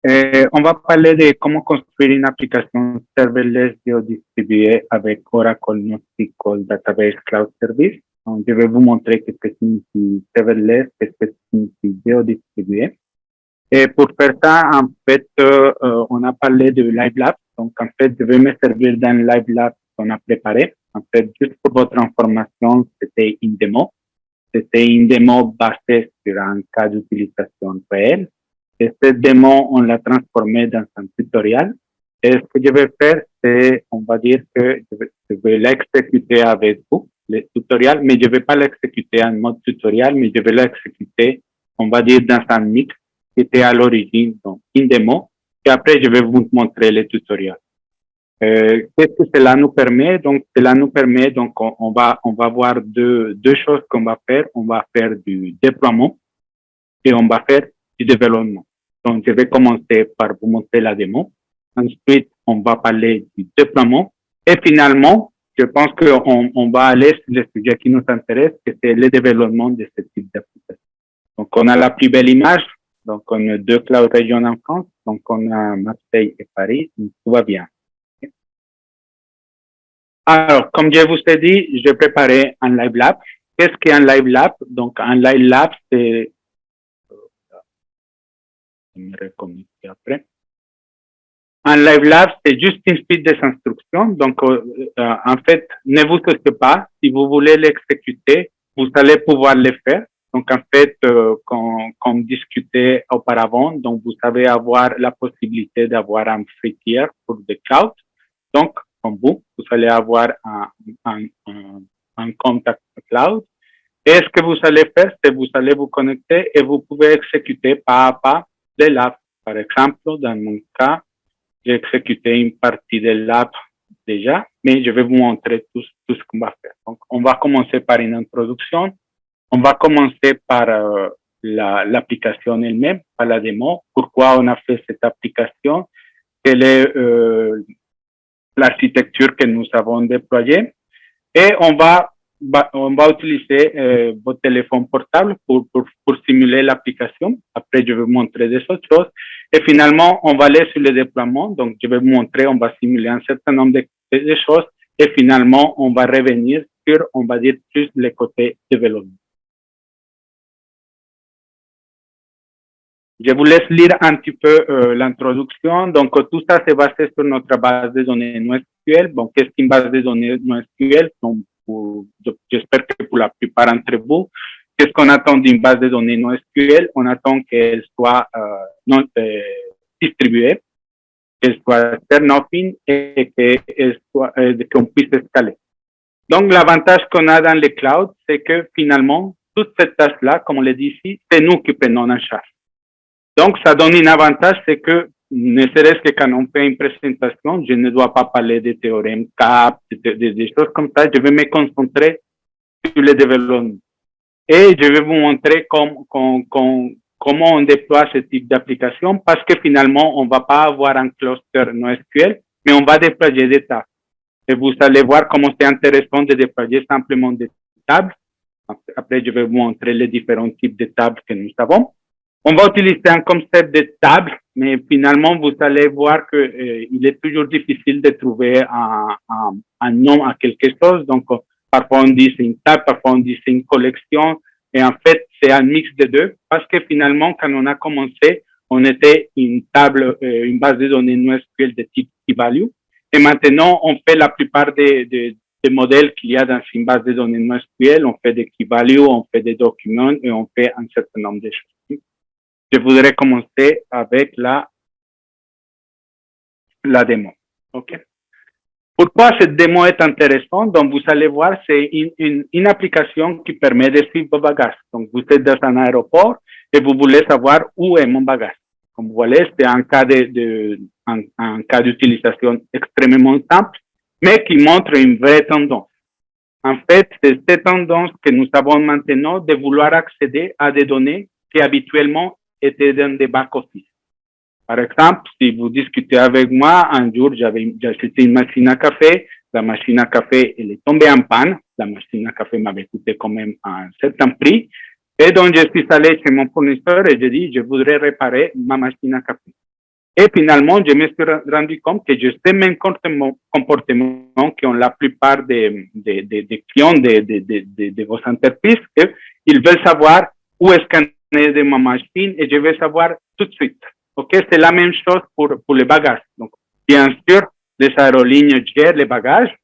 On va parler de comment construire une application serverless géodistribuée avec Oracle NoSQL Database Cloud Service. Donc, je vais vous montrer ce que signifie serverless, ce que signifie géodistribué. Et pour faire ça, en fait, on a parlé de Live Lab. Donc, en fait, je vais me servir d'un Live Lab qu'on a préparé. En fait, juste pour votre information, c'était une démo. C'était une démo basée sur un cas d'utilisation réel. Et cette démo, on l'a transformée dans un tutoriel. Et ce que je vais faire, c'est, on va dire que je vais l'exécuter avec vous, le tutoriel, mais je ne vais pas l'exécuter en mode tutoriel, mais je vais l'exécuter, on va dire, dans un mix qui était à l'origine, donc une démo. Et après, je vais vous montrer le tutoriel. Qu'est-ce que cela nous permet? Donc, cela nous permet, donc, on va voir deux choses qu'on va faire. On va faire du déploiement et on va faire du développement. Donc, je vais commencer par vous montrer la démo. Ensuite, on va parler du déploiement. Et finalement, je pense qu'on va aller sur le sujet qui nous intéresse, que c'est le développement de ce type d'application. Donc, on a la plus belle image. Donc, on a 2 cloud regions en France. Donc, on a Marseille et Paris. Donc, tout va bien. Alors, comme je vous ai dit, j'ai préparé un Live Lab. Qu'est-ce qu'un Live Lab? Donc, un Live Lab, c'est... Je me reconnecter après. Un Live Lab, c'est juste une suite des instructions. Donc, en fait, ne vous inquiétez pas. Si vous voulez l'exécuter, vous allez pouvoir le faire. Donc, en fait, comme discuté auparavant, donc vous allez avoir la possibilité d'avoir un free tier pour le cloud. Donc, comme vous allez avoir un contact cloud. Et ce que vous allez faire, c'est vous allez vous connecter et vous pouvez exécuter pas à pas des labs. Par exemple, dans mon cas, j'ai exécuté une partie des labs déjà, mais je vais vous montrer tout ce qu'on va faire. Donc, on va commencer par une introduction. On va commencer par l'application elle-même, par la démo. Pourquoi on a fait cette application? Quelle est l'architecture que nous avons déployée? Et on va utiliser votre téléphone portable pour simuler l'application. Après, je vais vous montrer des autres choses. Et finalement, on va aller sur le déploiement. Donc, je vais vous montrer, on va simuler un certain nombre de choses. Et finalement, on va revenir sur, on va dire, plus le côté développement. Je vous laisse lire un petit peu l'introduction. Donc, tout ça, c'est basé sur notre base de données NoSQL. Bon, qu'est-ce qu'une base de données NoSQL? Donc, j'espère que pour la plupart d'entre vous, qu'est-ce qu'on attend d'une base de données NoSQL? On attend qu'elle soit distribuée, qu'elle soit turn-off-in et qu'on puisse escaler. Donc, l'avantage qu'on a dans les clouds, c'est que finalement, toute cette tâche-là, comme on l'a dit ici, c'est nous qui prenons en charge. Donc, ça donne un avantage, c'est que ne serait-ce que quand on fait une présentation, je ne dois pas parler des théorèmes CAP, des choses comme ça. Je vais me concentrer sur le développement. Et je vais vous montrer comment on déploie ce type d'application parce que finalement, on ne va pas avoir un cluster NoSQL, mais on va déployer des tables. Et vous allez voir comment c'est intéressant de déployer simplement des tables. Après, je vais vous montrer les différents types de tables que nous avons. On va utiliser un concept de table, mais finalement, vous allez voir qu'il est toujours difficile de trouver un nom à quelque chose. Donc, parfois on dit c'est une table, parfois on dit c'est une collection. Et en fait, c'est un mix des deux parce que finalement, quand on a commencé, on était une table, une base de données NoSQL de type key-value. Et maintenant, on fait la plupart des modèles qu'il y a dans une base de données NoSQL. On fait des key-value, on fait des documents et on fait un certain nombre de choses. Je voudrais commencer avec la démo. OK? Pourquoi cette démo est intéressante? Donc, vous allez voir, c'est une application qui permet de suivre vos bagages. Donc, vous êtes dans un aéroport et vous voulez savoir où est mon bagage. Comme vous voyez, c'est un cas d'utilisation extrêmement simple, mais qui montre une vraie tendance. En fait, c'est cette tendance que nous avons maintenant de vouloir accéder à des données qui habituellement étaient dans des back-office. Par exemple, si vous discutez avec moi, un jour, j'ai acheté une machine à café. La machine à café, elle est tombée en panne. La machine à café m'avait coûté quand même un certain prix. Et donc, je suis allé chez mon fournisseur et j'ai dit, je voudrais réparer ma machine à café. Et finalement, je me suis rendu compte que je sais même comportement qu'ont la plupart des clients de vos entreprises, qu'ils veulent savoir où est-ce qu'on est de ma machine et je vais savoir tout de suite. OK, c'est la même chose pour les bagages. Donc, bien sûr, les aérolignes gèrent les bagages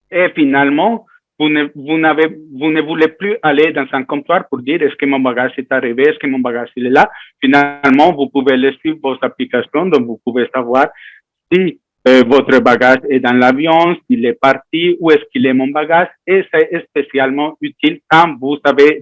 et finalement, vous ne voulez plus aller dans un comptoir pour dire est-ce que mon bagage est arrivé, est-ce que mon bagage il est là. Finalement, vous pouvez les suivre vos applications, donc vous pouvez savoir si votre bagage est dans l'avion, s'il est parti, où est-ce qu'il est mon bagage. Et c'est spécialement utile quand vous avez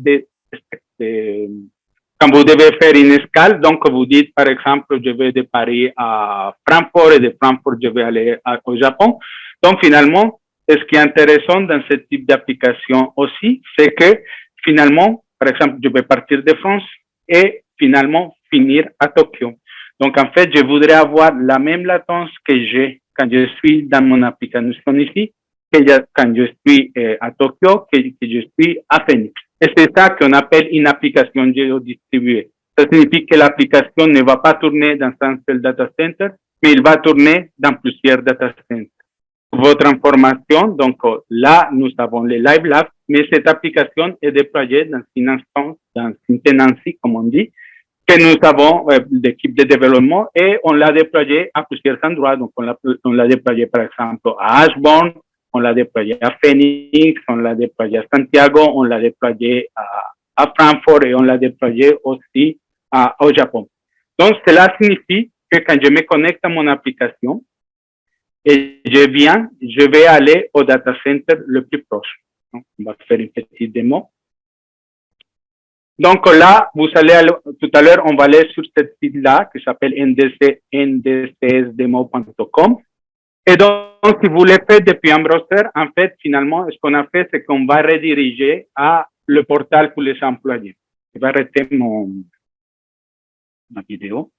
quand vous devez faire une escale. Donc, vous dites, par exemple, je vais de Paris à Francfort et de Francfort, je vais aller au Japon. Donc, finalement, ce qui est intéressant dans ce type d'application aussi, c'est que finalement, par exemple, je vais partir de France et finalement finir à Tokyo. Donc, en fait, je voudrais avoir la même latence que j'ai quand je suis dans mon application ici, que quand je suis à Tokyo, que je suis à Phoenix. Et c'est ça qu'on appelle une application géodistribuée. Ça signifie que l'application ne va pas tourner dans un seul data center, mais il va tourner dans plusieurs data centers. Votre information, donc là, nous avons les Live Labs, mais cette application est déployée dans une instance, dans une tenancy, comme on dit, que nous avons l'équipe de développement et on l'a déployé à plusieurs endroits. Donc, on l'a déployé, par exemple, à Ashburn, on l'a déployé à Phoenix, on l'a déployé à Santiago, on l'a déployé à Francfort et on l'a déployé aussi au Japon. Donc, cela signifie que quand je me connecte à mon application et je vais aller au data center le plus proche. Donc, on va faire une petite démo. Donc là, vous allez tout à l'heure, on va aller sur cette site-là qui s'appelle ndsdemo.com. Et donc, si vous le faites depuis un browser, en fait, finalement, ce qu'on a fait, c'est qu'on va rediriger à le portal pour les employés. Je vais arrêter ma vidéo.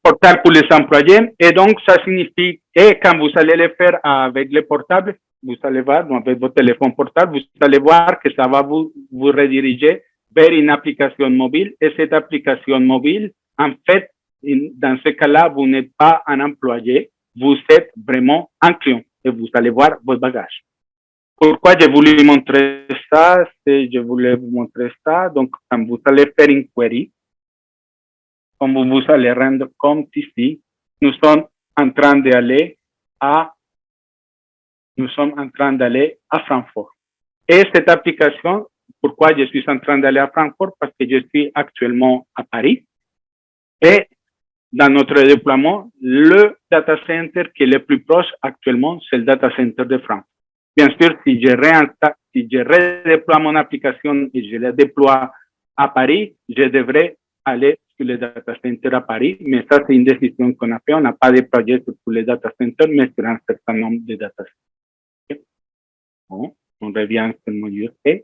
Portal pour les employés. Et donc, ça signifie que quand vous allez le faire avec le portable, vous allez voir, donc avec votre téléphone portable, vous allez voir que ça va vous rediriger vers une application mobile. Et cette application mobile, en fait, dans ce cas-là, vous n'êtes pas un employé, vous êtes vraiment un client et vous allez voir vos bagages. Pourquoi j'ai voulu montrer ça? Je voulais vous montrer ça. Donc, quand vous allez faire une query, comme vous allez rendre compte ici, nous sommes en train d'aller à Francfort. Et cette application, pourquoi je suis en train d'aller à Francfort? Parce que je suis actuellement à Paris. Et dans notre déploiement, le data center qui est le plus proche actuellement, c'est le data center de Francfort. Bien sûr, si je redéploie mon application et je la déploie à Paris, je devrais aller sur le data center à Paris, mais ça, c'est une décision qu'on a fait. On n'a pas déployé sur tous les data centers, mais sur un certain nombre de data centers. Bon, on revient sur le module C.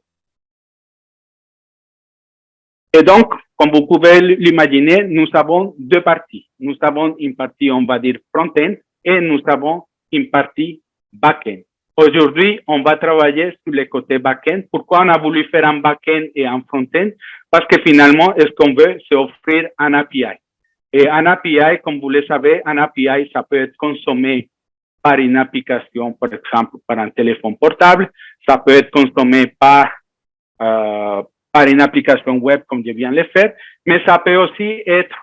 Et donc, comme vous pouvez l'imaginer, nous avons deux parties. Nous avons une partie, on va dire, front-end, et nous avons une partie back-end. Aujourd'hui, on va travailler sur le côté back-end. Pourquoi on a voulu faire un back-end et un front-end? Parce que finalement, ce qu'on veut, c'est offrir un API. Et un API, comme vous le savez, un API, ça peut être consommé par une application, par exemple, par un téléphone portable. Ça peut être consommé par une application web, comme je viens de le faire. Mais ça peut aussi être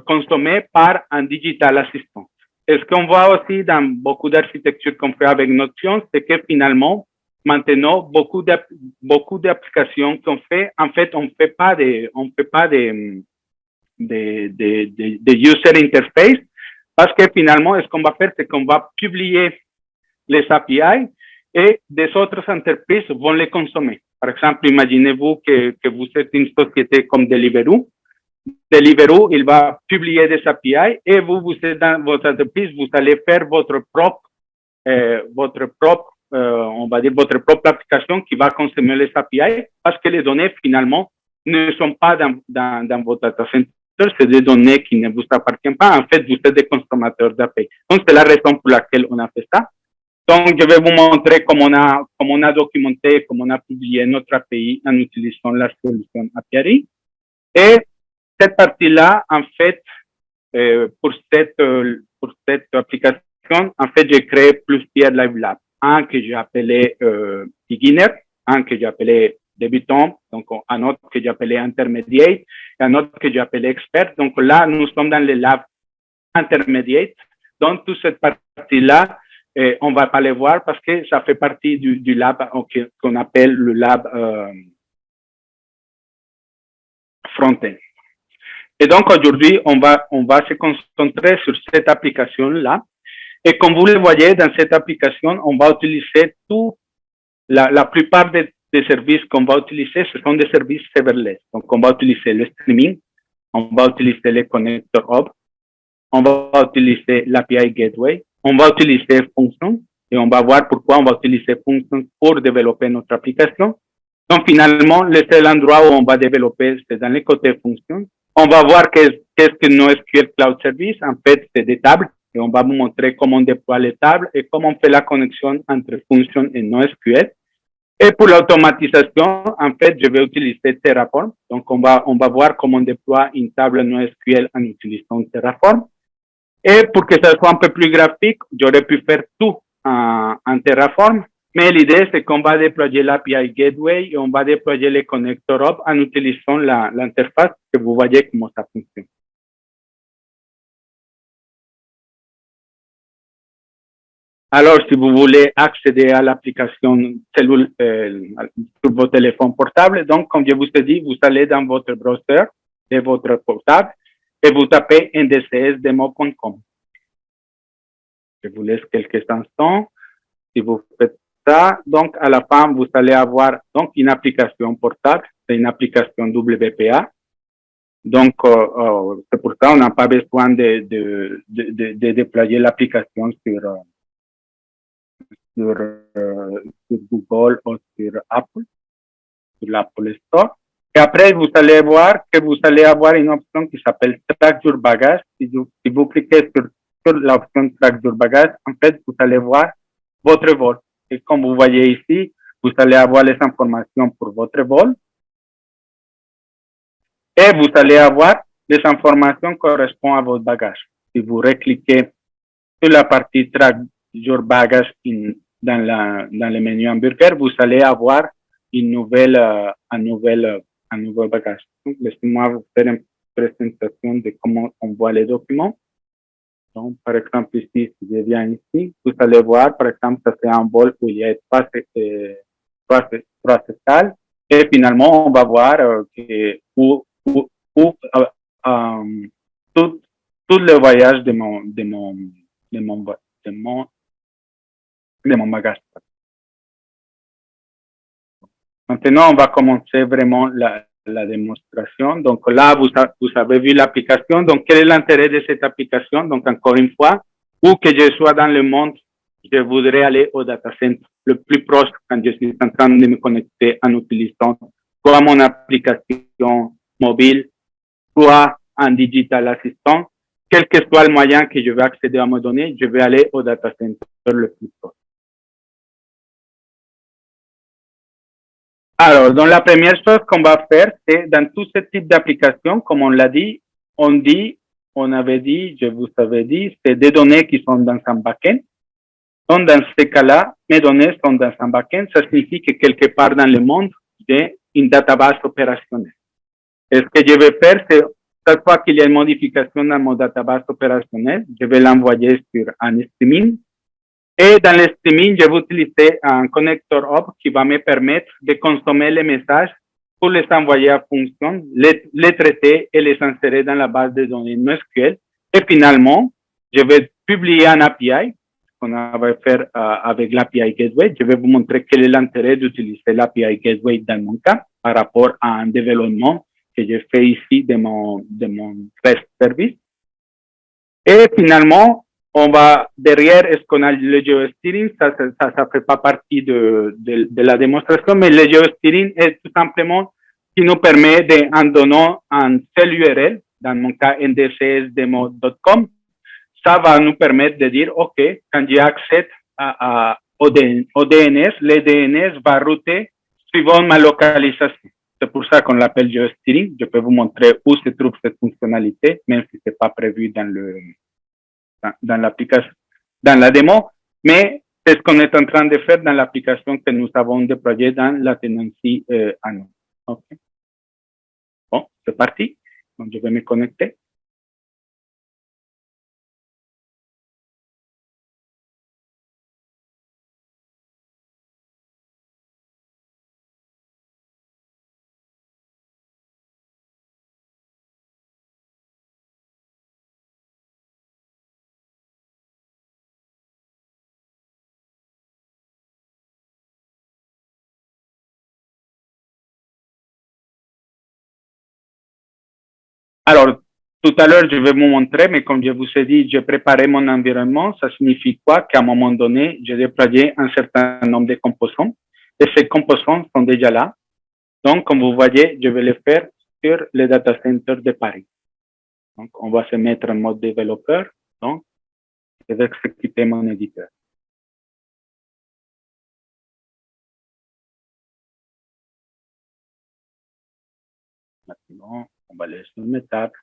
consommé par un digital assistant. Et ce qu'on voit aussi dans beaucoup d'architectures qu'on fait avec Notion, c'est que finalement, maintenant, beaucoup d'applications qu'on fait, en fait, on fait pas de user interface, parce que finalement, ce qu'on va faire, c'est qu'on va publier les API et des autres entreprises vont les consommer. Par exemple, imaginez-vous que vous êtes une société comme Deliveroo. Deliveroo, il va publier des API et vous êtes dans votre entreprise, vous allez faire votre propre application qui va consommer les API parce que les données, finalement, ne sont pas dans votre data center, c'est des données qui ne vous appartiennent pas. En fait, vous êtes des consommateurs d'API. Donc, c'est la raison pour laquelle on a fait ça. Donc, je vais vous montrer comment on a documenté, comment on a publié notre API en utilisant la solution API. Et cette partie-là, en fait, pour cette application, en fait, j'ai créé plusieurs Live Labs. Un que j'ai appelé beginner, un que j'ai appelé débutant, donc un autre que j'ai appelé intermediate, et un autre que j'ai appelé expert. Donc là, nous sommes dans les labs intermediate. Donc, toute cette partie-là, on va pas les voir parce que ça fait partie du lab qu'on appelle le lab front-end. Et donc, aujourd'hui, on va se concentrer sur cette application-là. Et comme vous le voyez, dans cette application, on va utiliser la plupart des services qu'on va utiliser, ce sont des services serverless. Donc, on va utiliser le streaming, on va utiliser les connecteurs hub, on va utiliser l'API Gateway, on va utiliser Functions, et on va voir pourquoi on va utiliser Functions pour développer notre application. Donc, finalement, le seul endroit où on va développer, c'est dans les côtés Functions. On va voir qu'est-ce que NoSQL Cloud Service. En fait, c'est des tables, et on va vous montrer comment on déploie les tables et comment on fait la connexion entre Functions et NoSQL. Et pour l'automatisation, en fait, je vais utiliser Terraform. Donc, on va voir comment on déploie une table NoSQL en utilisant Terraform. Et pour que ça soit un peu plus graphique, j'aurais pu faire tout en Terraform. Mais l'idée, c'est qu'on va déployer l'API Gateway et on va déployer les connecteurs hub en utilisant l'interface que vous voyez comment ça fonctionne. Alors, si vous voulez accéder à l'application sur votre téléphone portable, donc, comme je vous ai dit, vous allez dans votre browser de votre portable et vous tapez ndcsdemo.com. Je vous laisse quelques instants. Si vous faites ça, donc, à la fin, vous allez avoir donc une application portable, c'est une application WPA. Donc, c'est pour ça qu'on n'a pas besoin de déployer l'application sur Google ou sur Apple, sur l'Apple Store. Et après, vous allez voir que vous allez avoir une option qui s'appelle Track Your Bagage. Si vous cliquez sur l'option Track Your Bagage, en fait, vous allez voir votre vol. Et comme vous voyez ici, vous allez avoir les informations pour votre vol. Et vous allez avoir les informations qui correspondent à votre bagage. Si vous recliquez sur la partie Track Your Bagage dans le menu hamburger, vous allez avoir un nouveau bagage. Donc, laissez-moi vous faire une présentation de comment on voit les documents. Donc, par exemple, ici, si je viens ici, vous allez voir, par exemple, ça c'est un vol où il y a trois escales. Et finalement, on va voir tout le voyage de mon bagage. Maintenant, on va commencer vraiment la démonstration. Donc là, vous avez vu l'application. Donc, quel est l'intérêt de cette application? Donc, encore une fois, où que je sois dans le monde, je voudrais aller au data center le plus proche quand je suis en train de me connecter en utilisant soit mon application mobile, soit un digital assistant. Quel que soit le moyen que je vais accéder à mes données, je vais aller au data center le plus proche. Alors, donc la première chose qu'on va faire, c'est dans tout ce type d'application, comme on l'a dit, je vous avais dit, c'est des données qui sont dans un backend. Donc, dans ce cas-là, mes données sont dans un backend. Ça signifie que quelque part dans le monde, j'ai une database opérationnelle. Et ce que je vais faire, c'est chaque fois qu'il y a une modification dans mon database opérationnelle, je vais l'envoyer sur un streaming. Et dans le streaming, je vais utiliser un connecteur hub qui va me permettre de consommer les messages pour les envoyer à fonction, les traiter et les insérer dans la base de données NoSQL. Et finalement, je vais publier un API qu'on va faire avec l'API Gateway. Je vais vous montrer quel est l'intérêt d'utiliser l'API Gateway dans mon cas par rapport à un développement que j'ai fait ici de mon REST service. Et finalement, on va derrière ce qu'on a le geosteering, ça fait pas partie de la démonstration, mais le geosteering est tout simplement qui nous permet en donnant un seul URL, dans mon cas ndcsdemo.com, ça va nous permettre de dire, OK, quand j'ai accès au DNS, le DNS va router suivant ma localisation. C'est pour ça qu'on l'appelle geosteering. Je peux vous montrer où se trouve cette fonctionnalité, même si c'est pas prévu dans l'application, dans la démo. Mais c'est ce qu'on est en train de faire dans l'application que nous avons déployée dans la tenancy anneau. OK. Bon, c'est parti. Donc, je vais me connecter. Alors, tout à l'heure, je vais vous montrer, mais comme je vous ai dit, j'ai préparé mon environnement. Ça signifie quoi? Qu'à un moment donné, j'ai déployé un certain nombre de composants et ces composants sont déjà là. Donc, comme vous voyez, je vais le faire sur le data center de Paris. Donc, on va se mettre en mode développeur. Donc, je vais exécuter mon éditeur. Maintenant, on va aller sur mes tables.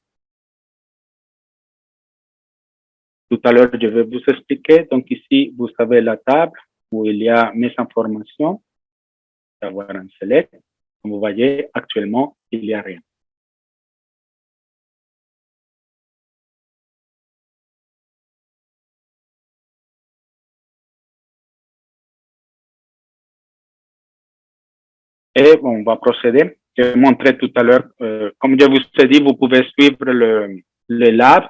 Tout à l'heure, je vais vous expliquer. Donc, ici, vous avez la table où il y a mes informations. Avoir un select. Comme vous voyez, actuellement, il n'y a rien. Et on va procéder. Je montrais tout à l'heure, comme je vous ai dit, vous pouvez suivre le lab.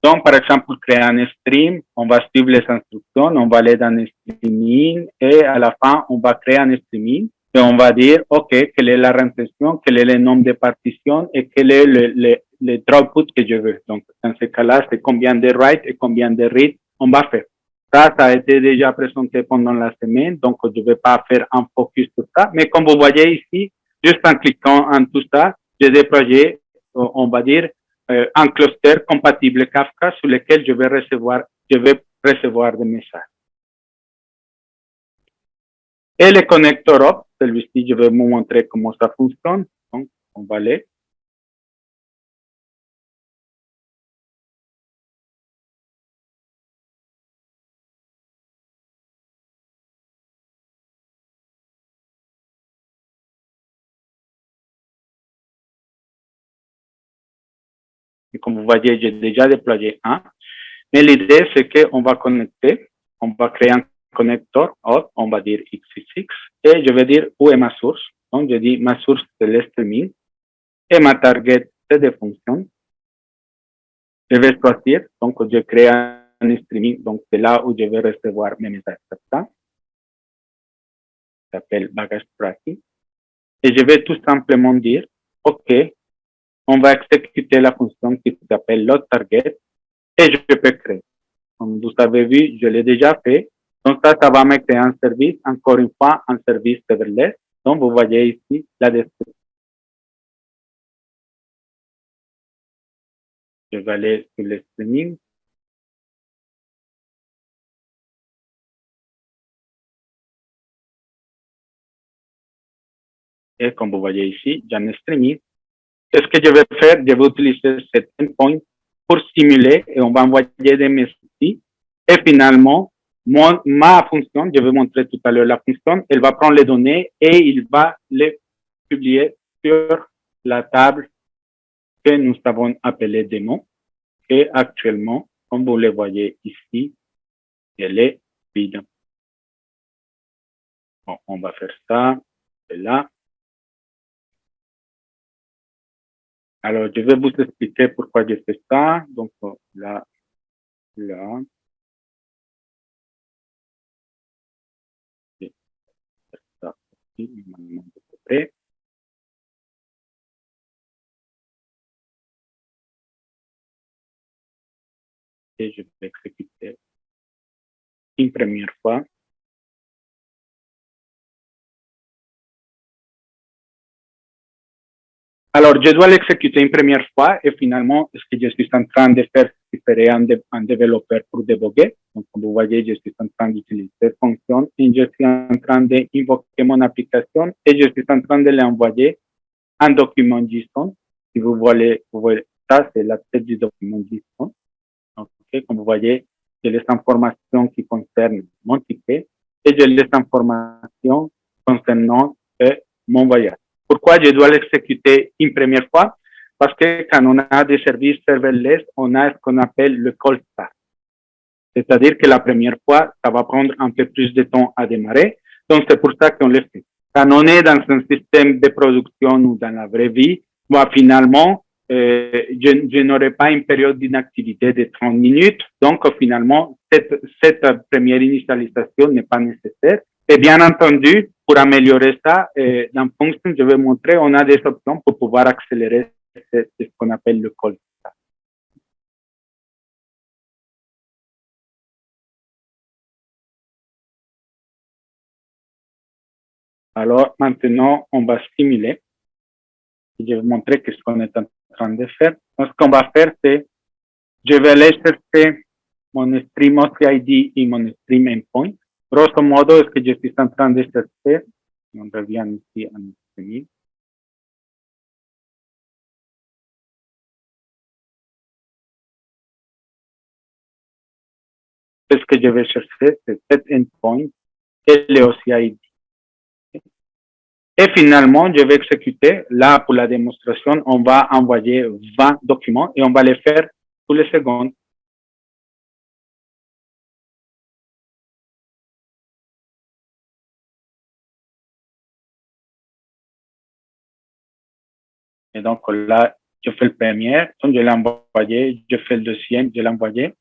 Donc, par exemple, pour créer un stream, on va suivre les instructions, on va aller dans le streaming et à la fin, on va créer un streaming et on va dire, OK, quelle est la rentation, quel est le nombre de partitions et quel est le throughput que je veux. Donc, dans ce cas-là, c'est combien de write et combien de read on va faire. Ça a été déjà présenté pendant la semaine, donc je ne vais pas faire un focus sur ça. Mais comme vous voyez ici, juste en cliquant en tout ça, j'ai déployé, on va dire, un cluster compatible Kafka sur lequel je vais recevoir des messages. Et le connecteur up, celui-ci, je vais vous montrer comment ça fonctionne. Donc, on va aller. Et comme vous voyez, j'ai déjà déployé un. Mais l'idée, c'est qu'on va connecter, on va créer un connecteur, on va dire x6, et je vais dire où est ma source. Donc, je dis ma source, c'est le streaming, et ma target, c'est des fonctions. Je vais choisir, donc je crée un streaming, donc c'est là où je vais recevoir mes messages. Ça s'appelle bagage tracking. Et je vais tout simplement dire, OK, on va exécuter la fonction qui s'appelle load target, et je peux créer. Comme vous avez vu, je l'ai déjà fait. Donc ça va me créer un service, encore une fois, un service serverless. Donc vous voyez ici la description. Je vais aller sur le streaming. Et comme vous voyez ici, j'ai un streaming. Qu'est-ce que je vais faire? Je vais utiliser cet endpoint pour simuler et on va envoyer des messages. Et finalement, ma fonction, je vais montrer tout à l'heure la fonction, elle va prendre les données et il va les publier sur la table que nous avons appelée démo. Et actuellement, comme vous le voyez ici, elle est vide. Bon, on va faire ça, et là. Alors, je vais vous expliquer pourquoi je fais ça. Donc, là, là. Et ça, ici, et je vais exécuter une première fois. Alors, je dois l'exécuter une première fois et finalement, ce que je suis en train de faire, c'est créer un développeur pour débugger. Donc, comme vous voyez, je suis en train d'utiliser cette fonction et je suis en train d'invoquer mon application et je suis en train de l'envoyer un document JSON. Si vous voyez ça, c'est la tête du document JSON. Okay. Comme vous voyez, j'ai les informations qui concernent mon ticket et j'ai les informations concernant mon voyage. Pourquoi je dois l'exécuter une première fois? Parce que quand on a des services serverless, on a ce qu'on appelle le cold start. C'est-à-dire que la première fois, ça va prendre un peu plus de temps à démarrer. Donc, c'est pour ça qu'on le fait. Quand on est dans un système de production ou dans la vraie vie, finalement, je n'aurai pas une période d'inactivité de 30 minutes. Donc, finalement, cette première initialisation n'est pas nécessaire. Et bien entendu, pour améliorer ça, dans Function, je vais montrer, on a des options pour pouvoir accélérer ce qu'on appelle le cold start. Alors, maintenant, on va simuler. Je vais vous montrer ce qu'on est en train de faire. Donc, ce qu'on va faire, c'est, je vais aller chercher mon stream OCID et mon stream endpoint. Grosso modo, ce que je suis en train de chercher, on revient ici en streaming. Ce que je vais chercher, c'est cet endpoint et le OCID. Et finalement, je vais exécuter. Là, pour la démonstration, on va envoyer 20 documents et on va les faire tous les secondes. Et donc là, je fais le premier, donc je l'ai envoyé, je fais le deuxième, je l'ai envoyé.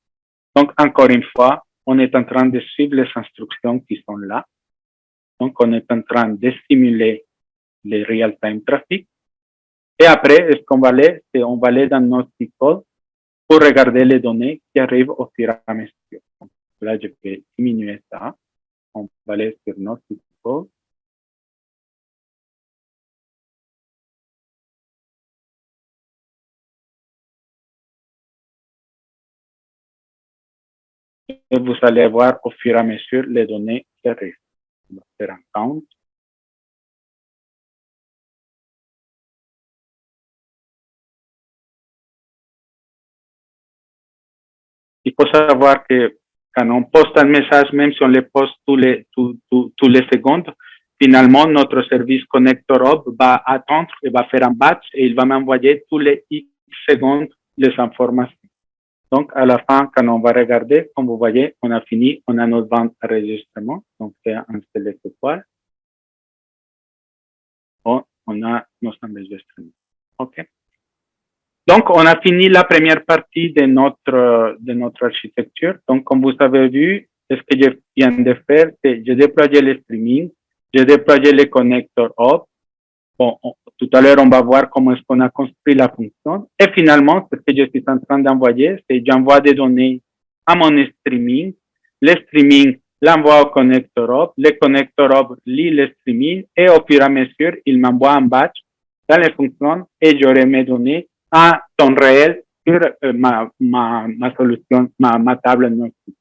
Donc, encore une fois, on est en train de suivre les instructions qui sont là. Donc, on est en train de simuler les real-time traffic. Et après, ce qu'on va aller, c'est on va aller dans notre code pour regarder les données qui arrivent au fur et à mesure. Donc, là, je vais diminuer ça. On va aller sur notre code. Et vous allez voir au fur et à mesure les données qui arrivent. On va faire un count. Il faut savoir que quand on poste un message, même si on le poste tous les secondes, finalement, notre service Connector Hub va attendre et va faire un batch et il va m'envoyer tous les X secondes les informations. Donc, à la fin, quand on va regarder, comme vous voyez, on a fini, on a notre banque enregistrement. Donc, c'est un select étoile. On a nos enregistrements. OK. Donc, on a fini la première partie de notre architecture. Donc, comme vous avez vu, ce que je viens de faire, c'est j'ai déployé le streaming, j'ai déployé les connecteurs hub. Bon, tout à l'heure, on va voir comment est-ce qu'on a construit la fonction. Et finalement, ce que je suis en train d'envoyer, c'est j'envoie des données à mon streaming. Le streaming l'envoie au connecteur hub. Le connecteur hub lit le streaming et au fur et à mesure, il m'envoie un batch dans les fonctions et j'aurai mes données à temps réel sur ma solution, ma table Notebook.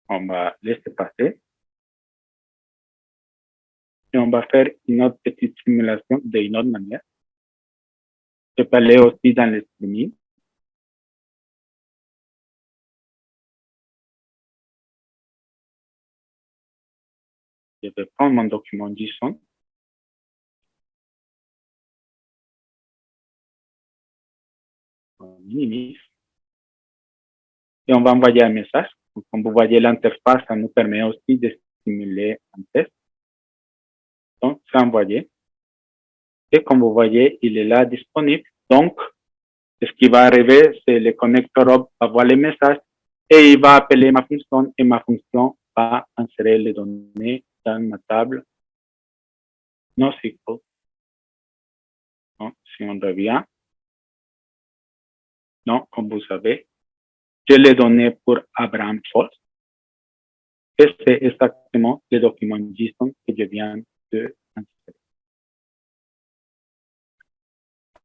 On va laisser passer. Et on va faire une autre petite simulation d'une autre manière. Je peux aller aussi dans le streaming. Je vais prendre mon document JSON. On minimise. Et on va envoyer un message. Comme vous voyez, l'interface, ça nous permet aussi de simuler un test. Donc, c'est envoyé. Et comme vous voyez, il est là disponible. Donc, ce qui va arriver, c'est le connecteur hub va voir les messages et il va appeler ma fonction et ma fonction va insérer les données dans ma table NoSQL. Donc, si on revient, non, comme vous savez, je l'ai donné pour Abraham Falls. Et c'est exactement le document JSON que je viens de insérer.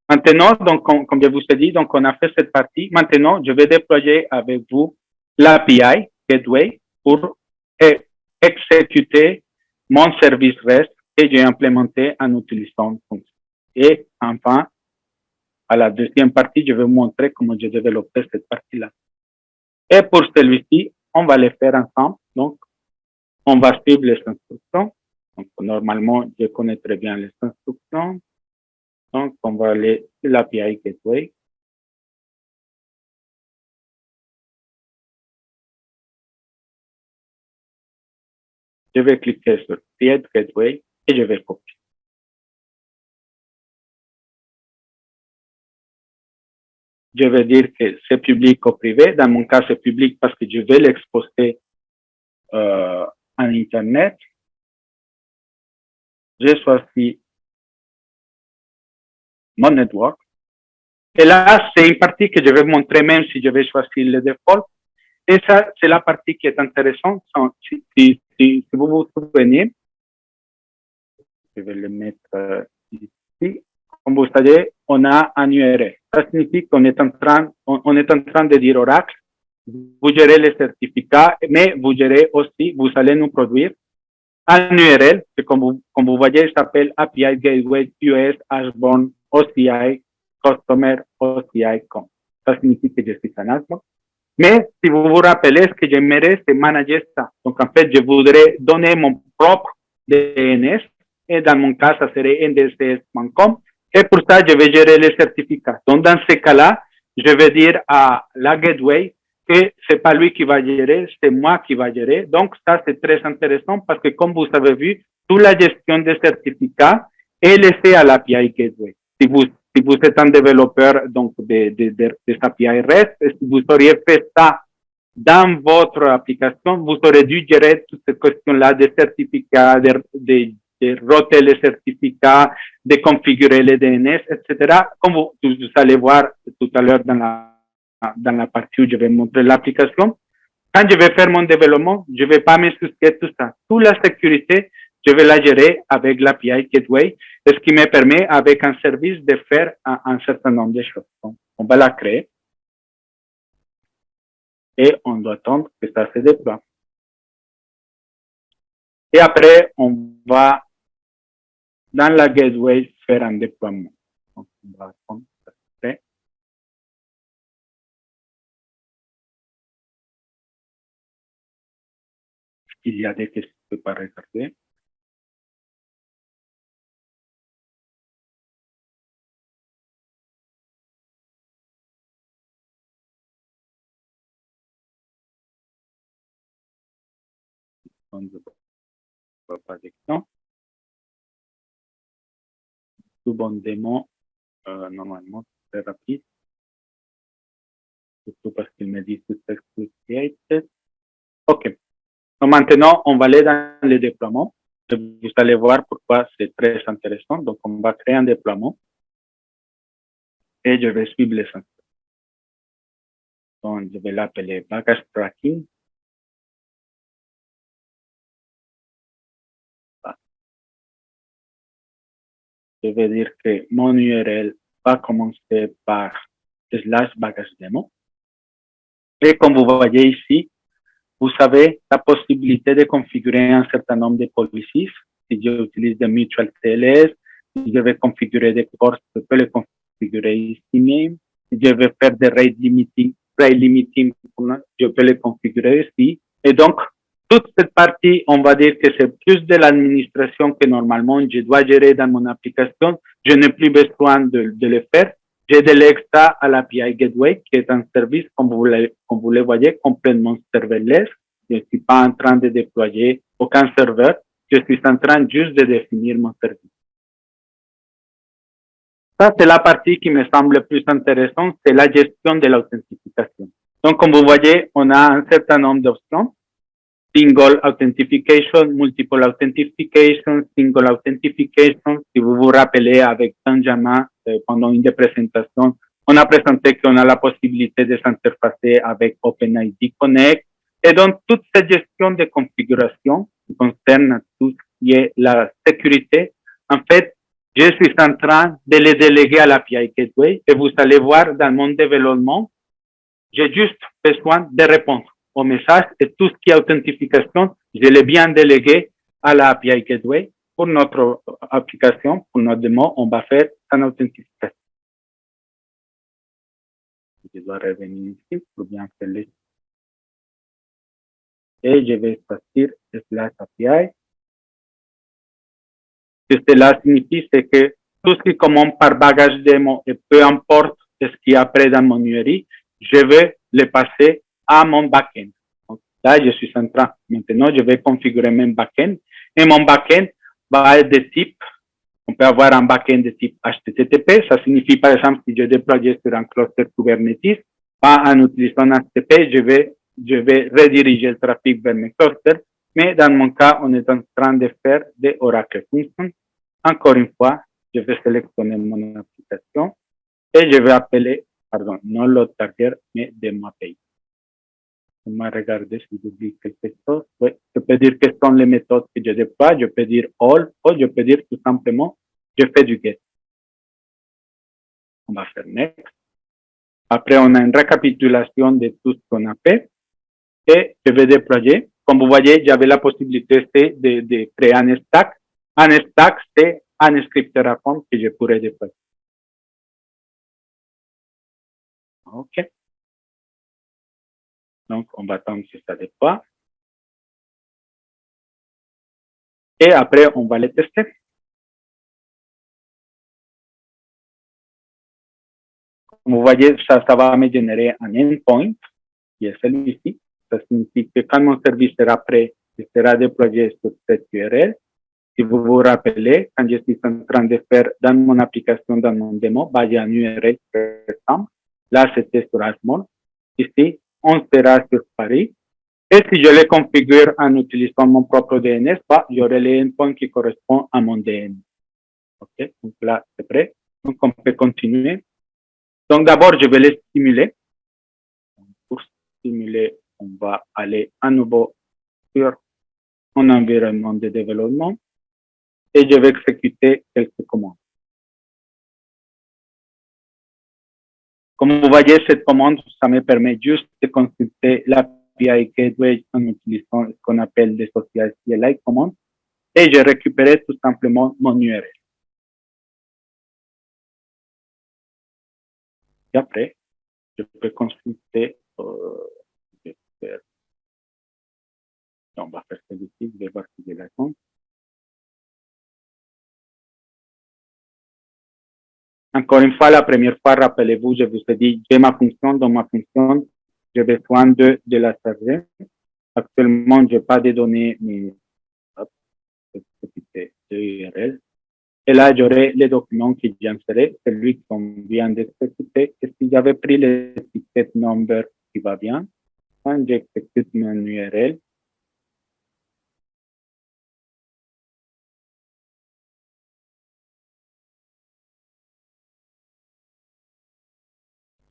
Maintenant, donc, comme je vous ai dit, donc, on a fait cette partie. Maintenant, je vais déployer avec vous l'API Gateway pour exécuter mon service REST que j'ai implémenté en utilisant fonction. Et enfin, à la deuxième partie, je vais vous montrer comment j'ai développé cette partie-là. Et pour celui-ci, on va les faire ensemble. Donc, on va suivre les instructions. Donc, normalement, je connais très bien les instructions. Donc, on va aller sur l'API Gateway. Je vais cliquer sur Create Gateway et je vais copier. Je vais dire que c'est public ou privé. Dans mon cas, c'est public parce que je vais l'exposer en Internet. Je choisis mon network. Et là, c'est une partie que je vais montrer même si je vais choisir le default. Et ça, c'est la partie qui est intéressante. Si vous vous souvenez, je vais le mettre ici. Comme vous savez, on a un URL. Ça signifie qu'on est en train de dire Oracle, vous gérez les certificats, mais vous gérez aussi, vous allez nous produire un URL que, comme vous voyez, s'appelle API Gateway US Ashburn OCI Customer OCI.com. Ça signifie que je suis un Ashburn. Mais si vous vous rappelez, ce que j'aimerais, c'est manager ça. Donc, en fait, je voudrais donner mon propre DNS. Et dans mon cas, ça serait ndcs.com. Et pour ça, je vais gérer les certificats. Donc, dans ce cas-là, je vais dire à la gateway que c'est pas lui qui va gérer, c'est moi qui va gérer. Donc, ça, c'est très intéressant parce que, comme vous avez vu, toute la gestion des certificats est laissée à l'API Gateway. Si vous êtes un développeur donc des API REST, si vous auriez fait ça dans votre application, vous aurez dû gérer toutes ces questions-là des certificats, de router les certificats, de configurer les DNS, etc. Comme vous allez voir tout à l'heure dans la partie où je vais montrer l'application. Quand je vais faire mon développement, je ne vais pas me soucier de tout ça. Toute la sécurité, je vais la gérer avec l'API Gateway, ce qui me permet, avec un service, de faire un certain nombre de choses. Donc, on va la créer et on doit attendre que ça se déploie. Et après, on va, dans la Gateway, faire un déploiement. Donc, on va attendre que ça se fait. Il y a des questions que je ne peux pas regarder. Donc, je ne vois pas de questions. Tout bon démon, normalement, c'est très rapide. Surtout parce qu'il me dit success created. OK. Donc maintenant, on va aller dans le déploiement. Vous allez voir pourquoi c'est très intéressant. Donc, on va créer un déploiement et je vais suivre les instructions. Donc, je vais l'appeler Package Tracking. Je vais dire que mon URL va commencer par /bagage-demo. Et comme vous voyez ici, vous avez la possibilité de configurer un certain nombre de policies. Si j'utilise des mutual TLS, si je vais configurer des ports, je peux les configurer ici même. Si je vais faire des rate limiting, je peux les configurer ici. Et donc, toute cette partie, on va dire que c'est plus de l'administration que normalement je dois gérer dans mon application. Je n'ai plus besoin de le faire. Je délègue ça à l'API Gateway, qui est un service, comme vous le voyez, complètement serverless. Je ne suis pas en train de déployer aucun serveur. Je suis en train juste de définir mon service. Ça, c'est la partie qui me semble le plus intéressante, c'est la gestion de l'authentification. Donc, comme vous voyez, on a un certain nombre d'options. Single authentication, multiple authentication, single authentication. Si vous vous rappelez avec Benjamin, pendant une des présentations, on a présenté qu'on a la possibilité de s'interfacer avec OpenID Connect. Et donc, toute cette gestion de configuration qui concerne tout ce qui est la sécurité, en fait, je suis en train de les déléguer à l'API Gateway et vous allez voir dans mon développement, j'ai juste besoin de répondre au message et tout ce qui est authentification, je l'ai bien délégué à la API Gateway. Pour notre application, pour notre démo, on va faire une authentification. Je dois revenir ici pour bien faire les. Et je vais choisir slash API. Ce que cela signifie, c'est que tout ce qui commence par bagage démo et peu importe ce qu'il y a après dans mon URI, je vais le passer à mon backend. Donc, là, je suis en train, maintenant, je vais configurer mon backend et mon backend va être de type, on peut avoir un backend de type HTTP, ça signifie par exemple si je déploie sur un cluster Kubernetes, pas en utilisant HTTP, je vais rediriger le trafic vers mes clusters, mais dans mon cas, on est en train de faire des Oracle Functions. Encore une fois, je vais sélectionner mon application et je vais appeler, pardon, non load target, mais demo API. On va regarder si j'oublie quelque chose. Oui, je peux dire quelles sont les méthodes que je déploie. Je peux dire all ou je peux dire tout simplement je fais du get. On va faire next. Après, on a une récapitulation de tout ce qu'on a fait et je vais déployer. Comme vous voyez, j'avais la possibilité de créer un stack. Un stack, c'est un script Terraform que je pourrais déployer. OK. Donc, on va attendre que ça déploie. Et après, on va les tester. Comme vous voyez, ça va me générer un endpoint, qui est celui-ci. Ça signifie que quand mon service sera prêt, il sera déployé sur cette URL. Si vous vous rappelez, quand je suis en train de faire dans mon application, dans mon démo, il y a une URL, par exemple. Là, c'était sur Ashmore. Ici, on sera sur Paris. Et si je les configure en utilisant mon propre DNS, j'aurai l'endpoint qui correspond à mon DNS. OK, donc là, c'est prêt. Donc, on peut continuer. Donc, d'abord, je vais les stimuler. Pour stimuler, on va aller à nouveau sur mon environnement de développement et je vais exécuter quelques commandes. Comme vous voyez, cette commande, ça me permet juste de consulter l'API Gateway en utilisant ce qu'on appelle des social CLI commandes et je récupère tout simplement mon URL. Et après, je peux consulter, on va faire celui-ci, je vais voir si j'ai la compte. Encore une fois, la première fois, rappelez-vous, je vous ai dit, j'ai ma fonction, dans ma fonction, j'ai besoin de la charger. Actuellement, je n'ai pas de données, mais de URL. Et là, j'aurai les documents qui viennent insérer, celui qu'on vient d'exécuter. Et si j'avais pris l'étiquette number qui va bien, quand j'exécute mon URL,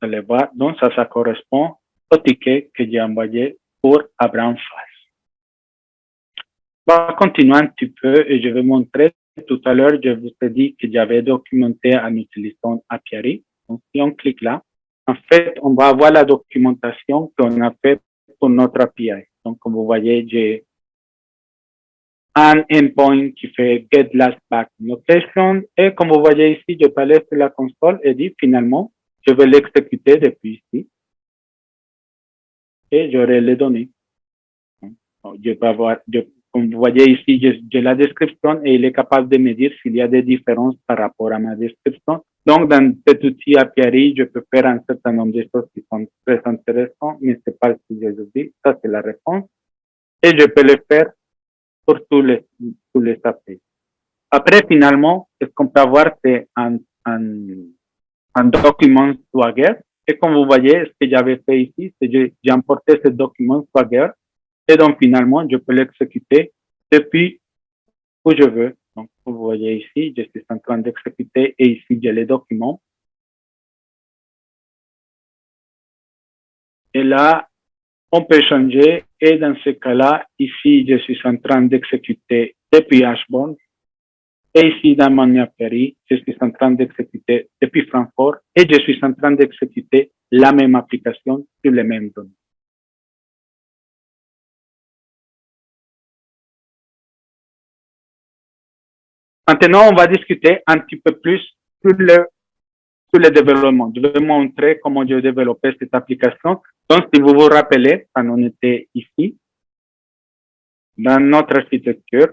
vous allez voir, donc ça correspond au ticket que j'ai envoyé pour Abraham Fass. On va continuer un petit peu et je vais montrer. Tout à l'heure, je vous ai dit que j'avais documenté en utilisant Apiary. Donc, si on clique là, en fait, on va avoir la documentation qu'on a fait pour notre API. Donc, comme vous voyez, j'ai un endpoint qui fait get last back location. Et comme vous voyez ici, je peux aller sur la console et dire finalement, je vais l'exécuter depuis ici. Et j'aurai les données. Donc, je peux avoir, comme vous voyez ici, j'ai la description et il est capable de me dire s'il y a des différences par rapport à ma description. Donc, dans cet outil API, je peux faire un certain nombre de choses qui sont très intéressantes, mais c'est pas ce que je dis. Ça, c'est la réponse. Et je peux le faire pour tous les API. Après, finalement, ce qu'on peut avoir, c'est un document Swagger. Et comme vous voyez, ce que j'avais fait ici, c'est que j'ai importé ce document Swagger. Et donc, finalement, je peux l'exécuter depuis où je veux. Donc, vous voyez ici, je suis en train d'exécuter et ici, j'ai les documents. Et là, on peut changer. Et dans ce cas-là, ici, je suis en train d'exécuter depuis Ashburn. Et ici, dans mon API, je suis en train d'exécuter depuis Francfort et je suis en train d'exécuter la même application sur les mêmes données. Maintenant, on va discuter un petit peu plus sur le développement. Je vais montrer comment j'ai développé cette application. Donc, si vous vous rappelez, quand on était ici, dans notre architecture,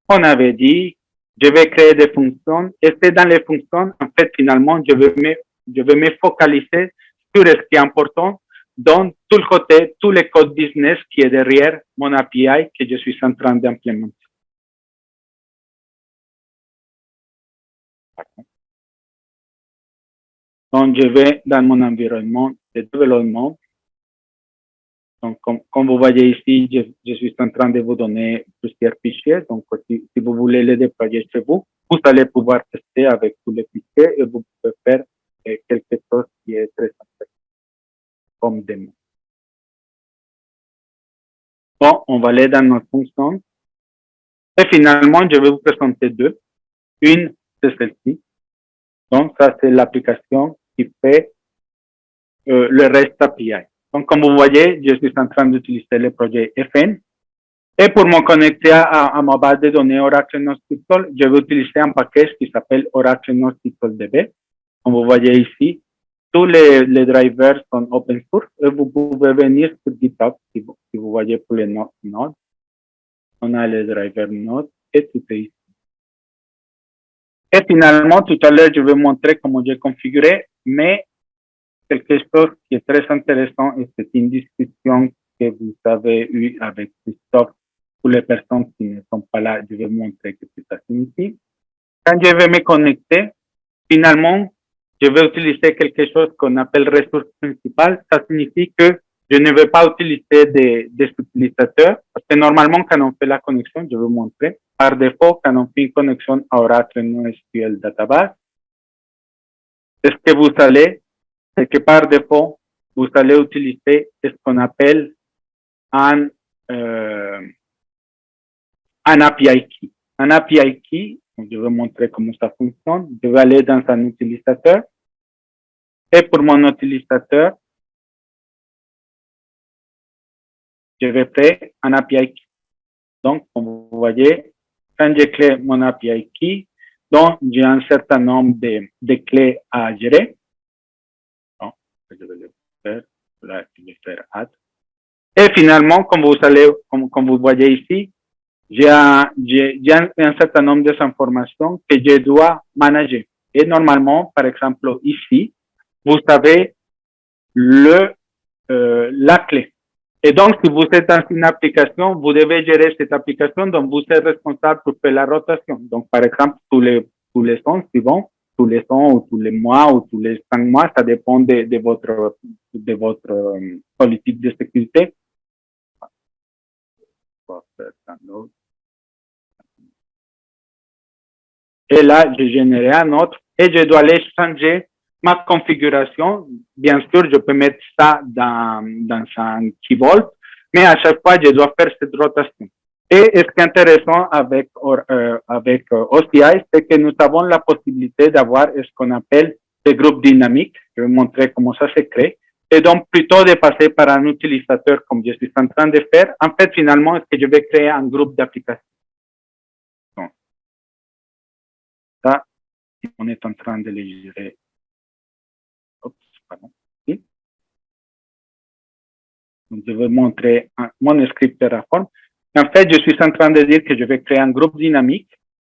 on avait dit, je vais créer des fonctions, et c'est dans les fonctions, en fait, finalement, je vais me focaliser sur ce qui est important dans tout le côté, tout le code business qui est derrière mon API que je suis en train d'implémenter. Donc, je vais dans mon environnement de développement. Donc, comme vous voyez ici, je suis en train de vous donner plusieurs fichiers. Donc, si vous voulez les déployer chez vous, vous allez pouvoir tester avec tous les fichiers et vous pouvez faire quelque chose qui est très simple comme démo. Bon, on va aller dans notre fonction. Et finalement, je vais vous présenter deux. Une, c'est celle-ci. Donc, ça, c'est l'application qui fait le REST API. Donc, comme vous voyez, je suis en train d'utiliser le projet FN. Et pour me connecter à ma base de données Oracle NoSQL, je vais utiliser un package qui s'appelle Oracle NoSQL DB. Comme vous voyez ici, tous les drivers sont open source et vous pouvez venir sur GitHub si vous voyez pour les nodes. On a les drivers nodes et tout est ici. Et finalement, tout à l'heure, je vais montrer comment j'ai configuré, mais quelque chose qui est très intéressant et c'est une discussion que vous avez eue avec Christophe. Pour les personnes qui ne sont pas là, je vais montrer ce que ça signifie. Quand je vais me connecter, finalement, je vais utiliser quelque chose qu'on appelle ressource principale. Ça signifie que je ne vais pas utiliser des utilisateurs parce que normalement, quand on fait la connexion, je vais vous montrer, par défaut, quand on fait une connexion à Oracle NoSQL Database, c'est ce que vous allez, c'est que par défaut, vous allez utiliser ce qu'on appelle un API key. Un API key, je vais montrer comment ça fonctionne. Je vais aller dans un utilisateur. Et pour mon utilisateur, je vais créer un API key. Donc, comme vous voyez, quand je crée mon API key, donc j'ai un certain nombre de clés à gérer. Donc, je vais le faire. Là, je vais faire add. Et finalement, comme vous voyez ici, j'ai un certain nombre d'informations que je dois manager. Et normalement, par exemple, ici, vous avez la clé. Et donc, si vous êtes dans une application, vous devez gérer cette application, donc vous êtes responsable pour faire la rotation. Donc, par exemple, tous les ans suivants, tous les ans ou tous les mois ou tous les 5 mois, ça dépend de votre politique de sécurité. Et là, je génère un autre et je dois aller changer ma configuration. Bien sûr, je peux mettre ça dans un key vault, mais à chaque fois, je dois faire cette rotation. Et ce qui est intéressant avec OCI, c'est que nous avons la possibilité d'avoir ce qu'on appelle des groupes dynamiques. Je vais montrer comment ça se crée. Et donc, plutôt de passer par un utilisateur comme je suis en train de faire, en fait, finalement, est-ce que je vais créer un groupe d'applications. Ça, on est en train de les gérer. Oups, pardon. Oui. Donc, je vais montrer mon script Terraform. En fait, je suis en train de dire que je vais créer un groupe dynamique.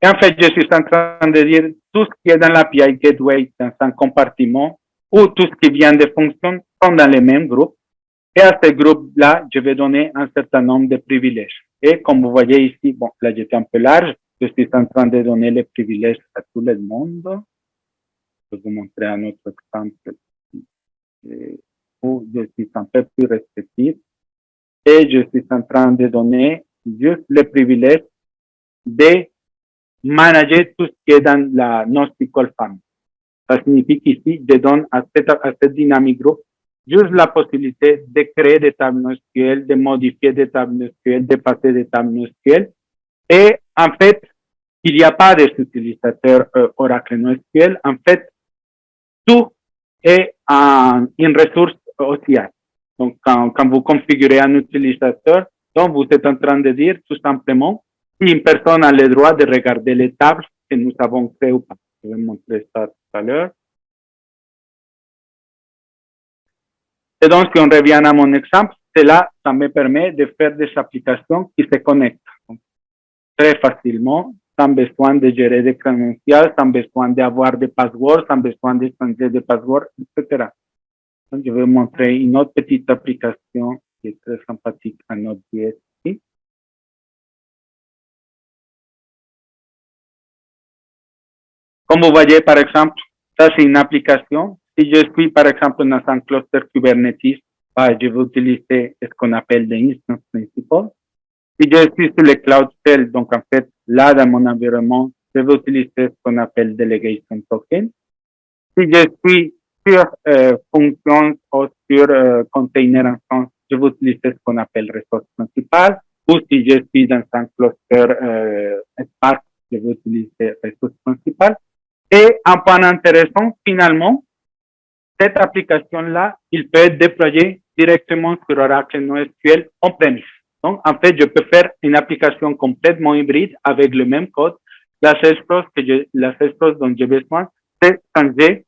Et en fait, je suis en train de dire tout ce qui est dans l'API Gateway, dans un compartiment, ou tout ce qui vient des fonctions sont dans les mêmes groupes. Et à ce groupe-là, je vais donner un certain nombre de privilèges. Et comme vous voyez ici, bon, là, j'étais un peu large. Je suis en train de donner les privilèges à tout le monde. Je vais vous montrer un autre exemple où je suis un peu plus restrictif. Et je suis en train de donner juste les privilèges de manager tout ce qui est dans la NoSQL family. Ça signifie qu'ici, je donne à cette dynamique group juste la possibilité de créer des tables NoSQL, de modifier des tables NoSQL, de passer des tables NoSQL. Et en fait, il n'y a pas d'utilisateurs Oracle NoSQL. En fait, tout est une ressource OCI. Donc, quand vous configurez un utilisateur, donc vous êtes en train de dire tout simplement, une personne a le droit de regarder les tables que nous avons créé ou pas. Je vais montrer ça tout à l'heure. Et donc, si on revient à mon exemple, cela, ça me permet de faire des applications qui se connectent très facilement, sans besoin de gérer des crédentials, sans besoin d'avoir des passwords, sans besoin de changer de password, etc. Donc, je vais montrer une autre petite application qui est très sympathique à Node.js ici. Comme vous voyez, par exemple, ça c'est une application. Si je suis, par exemple, dans un cluster Kubernetes, je vais utiliser ce qu'on appelle des instances principales. Si je suis sur le Cloud Shell, donc en fait, là, dans mon environnement, je vais utiliser ce qu'on appelle Delegation Token. Si je suis sur fonctions ou sur container instance, je vais utiliser ce qu'on appelle ressource principale. Ou si je suis dans un cluster Spark, je vais utiliser ressource principale. Et un point intéressant, finalement, cette application-là, il peut être déployée directement sur Oracle NoSQL on-premise. Donc, en fait, je peux faire une application complètement hybride avec le même code. La seule chose dont j'ai besoin, c'est changer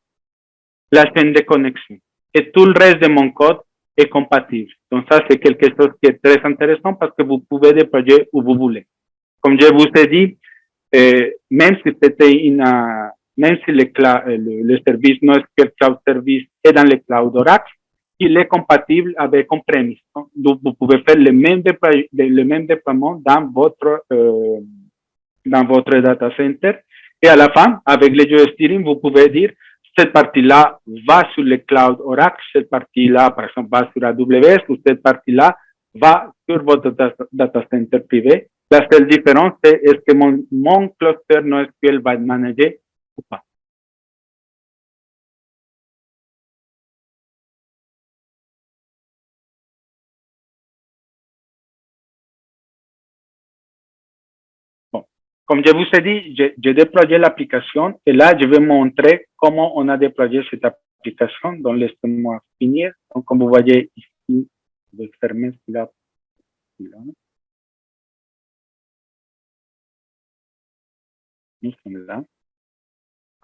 la chaîne de connexion. Et tout le reste de mon code est compatible. Donc, ça, c'est quelque chose qui est très intéressant parce que vous pouvez déployer où vous voulez. Comme je vous ai dit, même si c'était même si le service NoSQL Cloud Service est dans le cloud Oracle, il est compatible avec on-premise. Donc, vous pouvez faire le même déploiement dans votre data center. Et à la fin, avec le GeoSteering, vous pouvez dire, cette partie-là va sur le cloud Oracle, cette partie-là, par exemple, va sur AWS, ou cette partie-là va sur votre data center privé. La seule différence, c'est est-ce que mon cluster NoSQL va être managé ou pas. Bon. Comme je vous ai dit, j'ai déployé l'application et là, je vais montrer comment on a déployé cette application. Donc, laissez-moi finir. Donc, comme vous voyez ici, je vais fermer cela. Nous sommes là.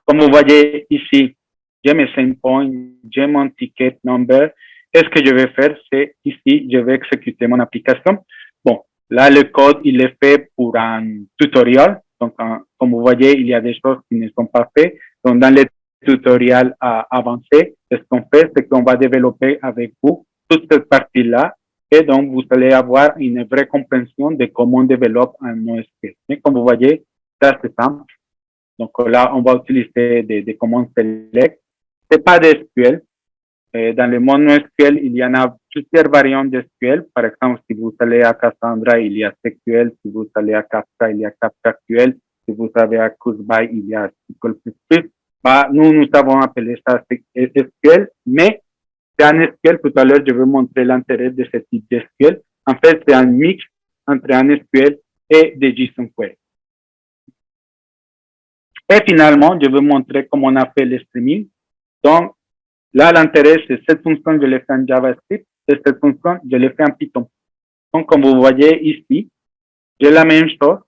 Comme vous voyez ici, j'ai mes 5 points, j'ai mon ticket number. Et ce que je vais faire, c'est ici, je vais exécuter mon application. Bon, là, le code, il est fait pour un tutoriel. Donc, comme vous voyez, il y a des choses qui ne sont pas faites. Donc, dans le tutoriel avancé, ce qu'on fait, c'est qu'on va développer avec vous toute cette partie-là. Et donc, vous allez avoir une vraie compréhension de comment on développe un NoSQL. Mais comme vous voyez, ça, c'est simple. Donc là, on va utiliser des commandes select. C'est pas de SQL. Dans le monde NoSQL, il y en a plusieurs variantes de SQL. Par exemple, si vous allez à Cassandra, il y a SQL. Si vous allez à Kafka, il y a Kafka SQL. Si vous allez à Kurzweil, il y a SQL++. Nous avons appelé ça SQL, mais c'est un SQL. Tout à l'heure, je vais montrer l'intérêt de ce type de SQL. En fait, c'est un mix entre un SQL et des JSON Query. Et finalement, je vais montrer comment on a fait le streaming. Donc, là, l'intérêt, c'est cette fonction, je l'ai fait en JavaScript, et cette fonction, je l'ai fait en Python. Donc, comme vous voyez ici, j'ai la même chose.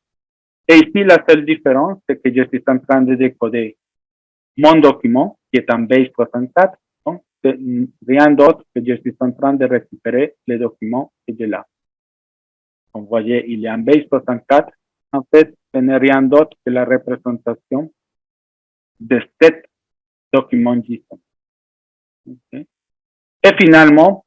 Et ici, la seule différence, c'est que je suis en train de décoder mon document, qui est en base 64. Donc, c'est rien d'autre que je suis en train de récupérer les documents que j'ai là. Comme vous voyez, il est en base 64. En fait, ce n'est rien d'autre que la représentation de cet document JSON. Okay. Et finalement,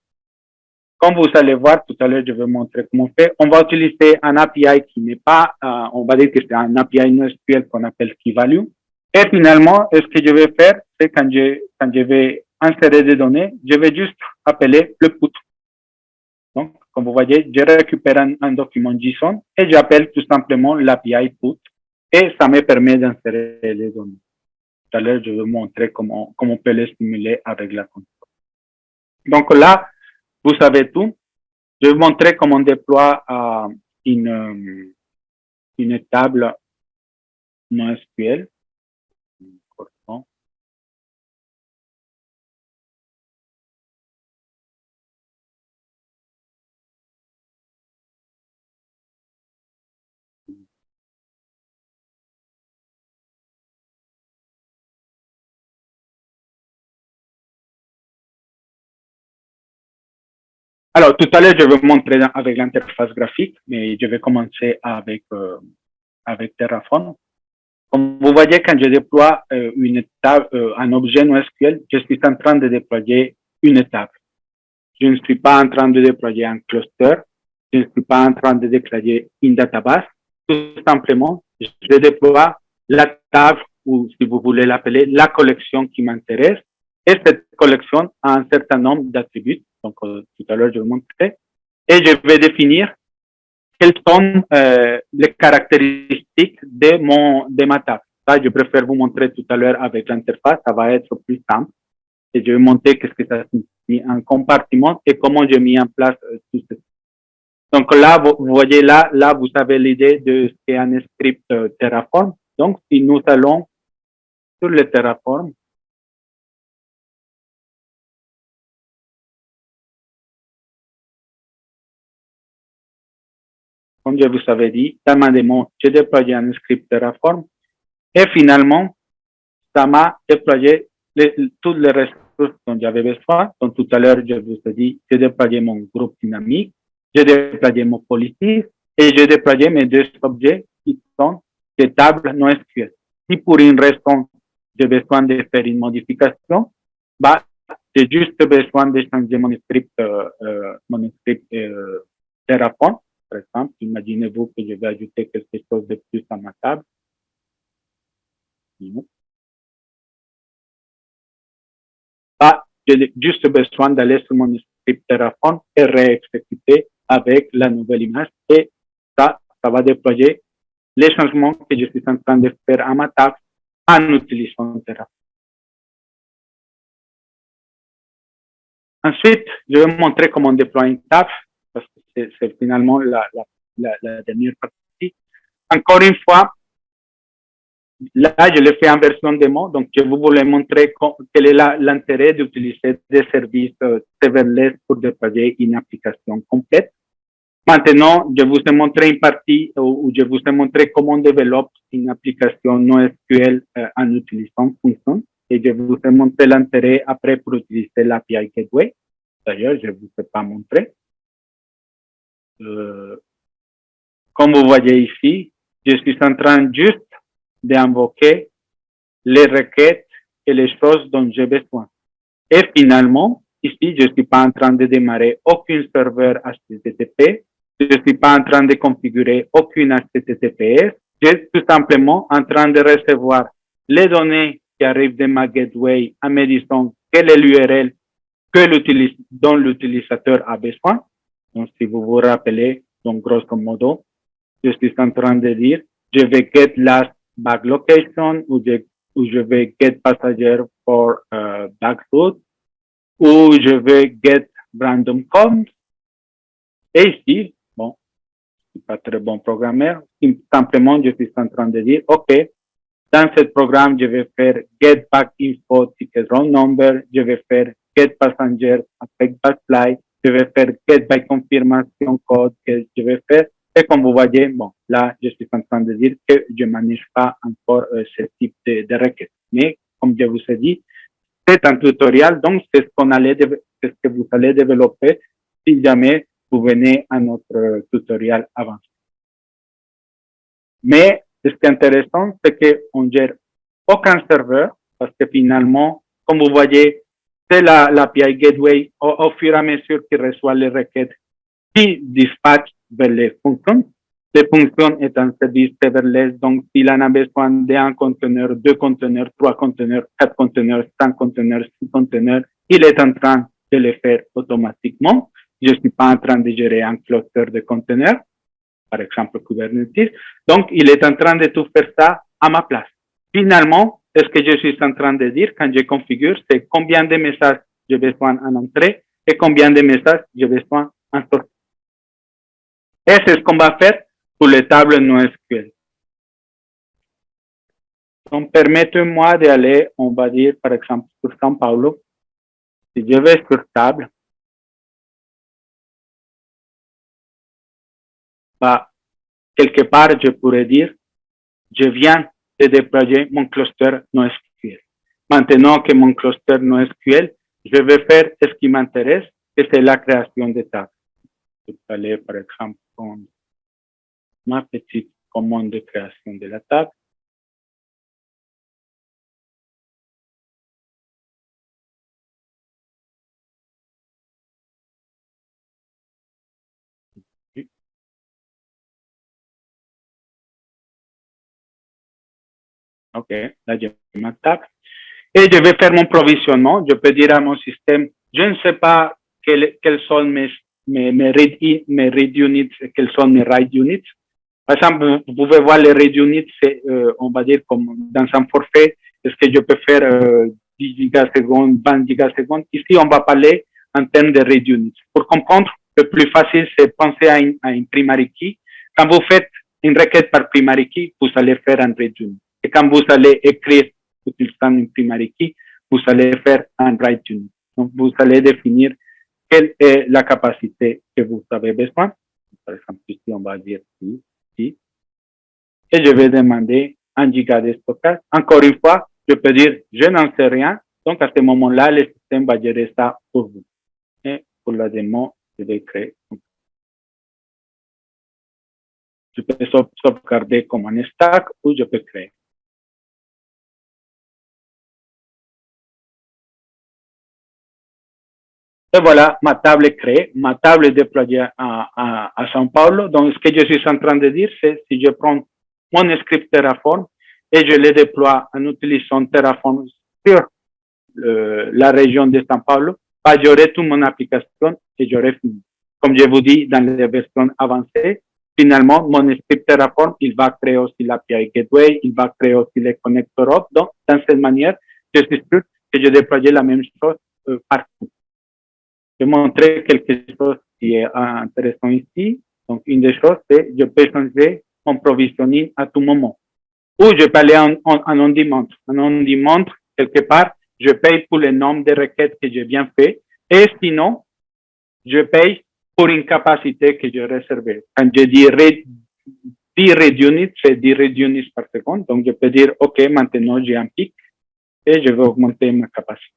comme vous allez voir, tout à l'heure, je vais montrer comment on fait. On va utiliser un API qui n'est pas, on va dire que c'est un API NoSQL qu'on appelle KeyValue. Et finalement, ce que je vais faire, c'est quand je vais insérer des données, je vais juste appeler le put. Donc, comme vous voyez, je récupère un document JSON et j'appelle tout simplement l'API put et ça me permet d'insérer les données. Tout à l'heure, je vais vous montrer comment on peut les stimuler avec la console. Donc là, vous savez tout. Je vais vous montrer comment on déploie une table NoSQL. Alors, tout à l'heure, je vais vous montrer avec l'interface graphique, mais je vais commencer avec Terraform. Comme vous voyez, quand je déploie un objet NoSQL, je suis en train de déployer une table. Je ne suis pas en train de déployer un cluster. Je ne suis pas en train de déployer une database. Tout simplement, je déploie la table, ou si vous voulez l'appeler, la collection qui m'intéresse. Et cette collection a un certain nombre d'attributs. Donc, tout à l'heure, je vous montrerai. Et je vais définir quelles sont les caractéristiques de ma table. Ça, je préfère vous montrer tout à l'heure avec l'interface. Ça va être plus simple. Et je vais montrer qu'est-ce que ça signifie un compartiment et comment j'ai mis en place tout ça. Donc là, vous voyez là, vous avez l'idée de ce qu'est un script Terraform. Donc, si nous allons sur le Terraform, comme je vous avais dit, dans ma démo, j'ai déployé un script Terraform et finalement, ça m'a déployé toutes les ressources dont j'avais besoin. Donc, tout à l'heure, je vous ai dit, j'ai déployé mon groupe dynamique, j'ai déployé mon policy et j'ai déployé mes deux objets qui sont des tables NoSQL. Si pour une raison, j'ai besoin de faire une modification, bah, j'ai juste besoin de changer mon script Terraform. Par exemple, imaginez-vous que je vais ajouter quelque chose de plus à ma table. Bah, j'ai juste besoin d'aller sur mon script Terraform et réexécuter avec la nouvelle image et ça va déployer les changements que je suis en train de faire à ma table en utilisant Terraform. Ensuite, je vais montrer comment on déploie une table parce que c'est finalement la dernière partie. Encore une fois, là, je l'ai fait en version démo, donc je voulais montrer quel est l'intérêt d'utiliser des services serverless pour déployer une application complète. Maintenant, je vous ai montré une partie où je vous ai montré comment on développe une application NoSQL en utilisant Function. Et je vous ai montré l'intérêt après pour utiliser l'API Gateway. D'ailleurs, je ne vous ai pas montré. Comme vous voyez ici, je suis en train juste d'invoquer les requêtes et les choses dont j'ai besoin. Et finalement, ici, je ne suis pas en train de démarrer aucun serveur HTTP. Je ne suis pas en train de configurer aucune HTTPS. Je suis tout simplement en train de recevoir les données qui arrivent de ma gateway en me disant quelle est l'URL dont l'utilisateur a besoin. Donc, si vous vous rappelez, donc grosso modo, je suis en train de dire, je vais get last bag location ou je vais get passenger for bag route ou je vais get random coms. Et ici, bon, je suis pas très bon programmeur, simplement je suis en train de dire, OK, dans ce programme, je vais faire get back info ticket round number, je vais faire get passenger avec backfly, je vais faire get by confirmation code que je vais faire. Et comme vous voyez, bon, là, je suis en train de dire que je ne manage pas encore ce type de requête. Mais, comme je vous ai dit, c'est un tutoriel, donc c'est ce que vous allez développer si jamais vous venez à notre tutoriel avancé. Mais ce qui est intéressant, c'est qu'on ne gère aucun serveur parce que finalement, comme vous voyez, c'est l'API Gateway au fur et à mesure qu'il reçoit les requêtes qui dispatche vers les fonctions. Les fonctions est un service serverless, donc s'il en a besoin d'un conteneur, deux conteneurs, trois conteneurs, quatre conteneurs, cinq conteneurs, six conteneurs, il est en train de le faire automatiquement. Je ne suis pas en train de gérer un cluster de conteneurs, par exemple Kubernetes. Donc, il est en train de tout faire ça à ma place. Finalement, ce que je suis en train de dire quand je configure, c'est combien de messages j'ai besoin en entrée et combien de messages j'ai besoin en sortie. Et c'est ce qu'on va faire pour les tables NoSQL. Donc, permettez-moi d'aller, on va dire, par exemple, sur São Paulo. Si je vais sur table, bah, quelque part, je pourrais dire, je viens de déployer mon cluster NoSQL. Maintenant que mon cluster NoSQL, je vais faire ce qui m'intéresse, que c'est la création de tables. Je peux aller, par exemple, prendre ma petite commande de création de la table. OK, là, j'ai ma table. Et je vais faire mon provisionnement. Je peux dire à mon système, je ne sais pas quels sont mes read units, quels sont mes write units. Par exemple, vous pouvez voir les read units, c'est, on va dire, comme dans un forfait, est-ce que je peux faire 10 gigasecondes, 20 gigasecondes. Ici, on va parler en termes de read units. Pour comprendre, le plus facile, c'est penser à une primary key. Quand vous faites une requête par primary key, vous allez faire un read unit. Et quand vous allez écrire utilisant une primary key, vous allez faire un write unit. Donc, vous allez définir quelle est la capacité que vous avez besoin. Par exemple, ici, on va dire ici. Et je vais demander 1 giga de stockage. Encore une fois, je peux dire, je n'en sais rien. Donc, à ce moment-là, le système va gérer ça pour vous. Et pour la démo, je vais créer. Je peux sauvegarder comme un stack ou je peux créer. Et voilà, ma table est créée, ma table est déployée à São Paulo. Donc, ce que je suis en train de dire, c'est si je prends mon script Terraform et je le déploie en utilisant Terraform sur la région de São Paulo, bah, j'aurai toute mon application et j'aurai fini. Comme je vous dis, dans les versions avancées, finalement, mon script Terraform, il va créer aussi l'API Gateway, il va créer aussi les connecteurs hop. Donc, dans cette manière, je suis sûr que je déploie la même chose partout. Je vais montrer quelque chose qui est intéressant ici. Donc, une des choses, c'est je peux changer mon provisioning à tout moment. Ou je peux aller en on-demand. En on-demand, quelque part, je paye pour le nombre de requêtes que j'ai bien fait. Et sinon, je paye pour une capacité que j'ai réservée. Quand je dis 10 read units, c'est 10 read units par seconde. Donc, je peux dire, OK, maintenant j'ai un pic et je vais augmenter ma capacité.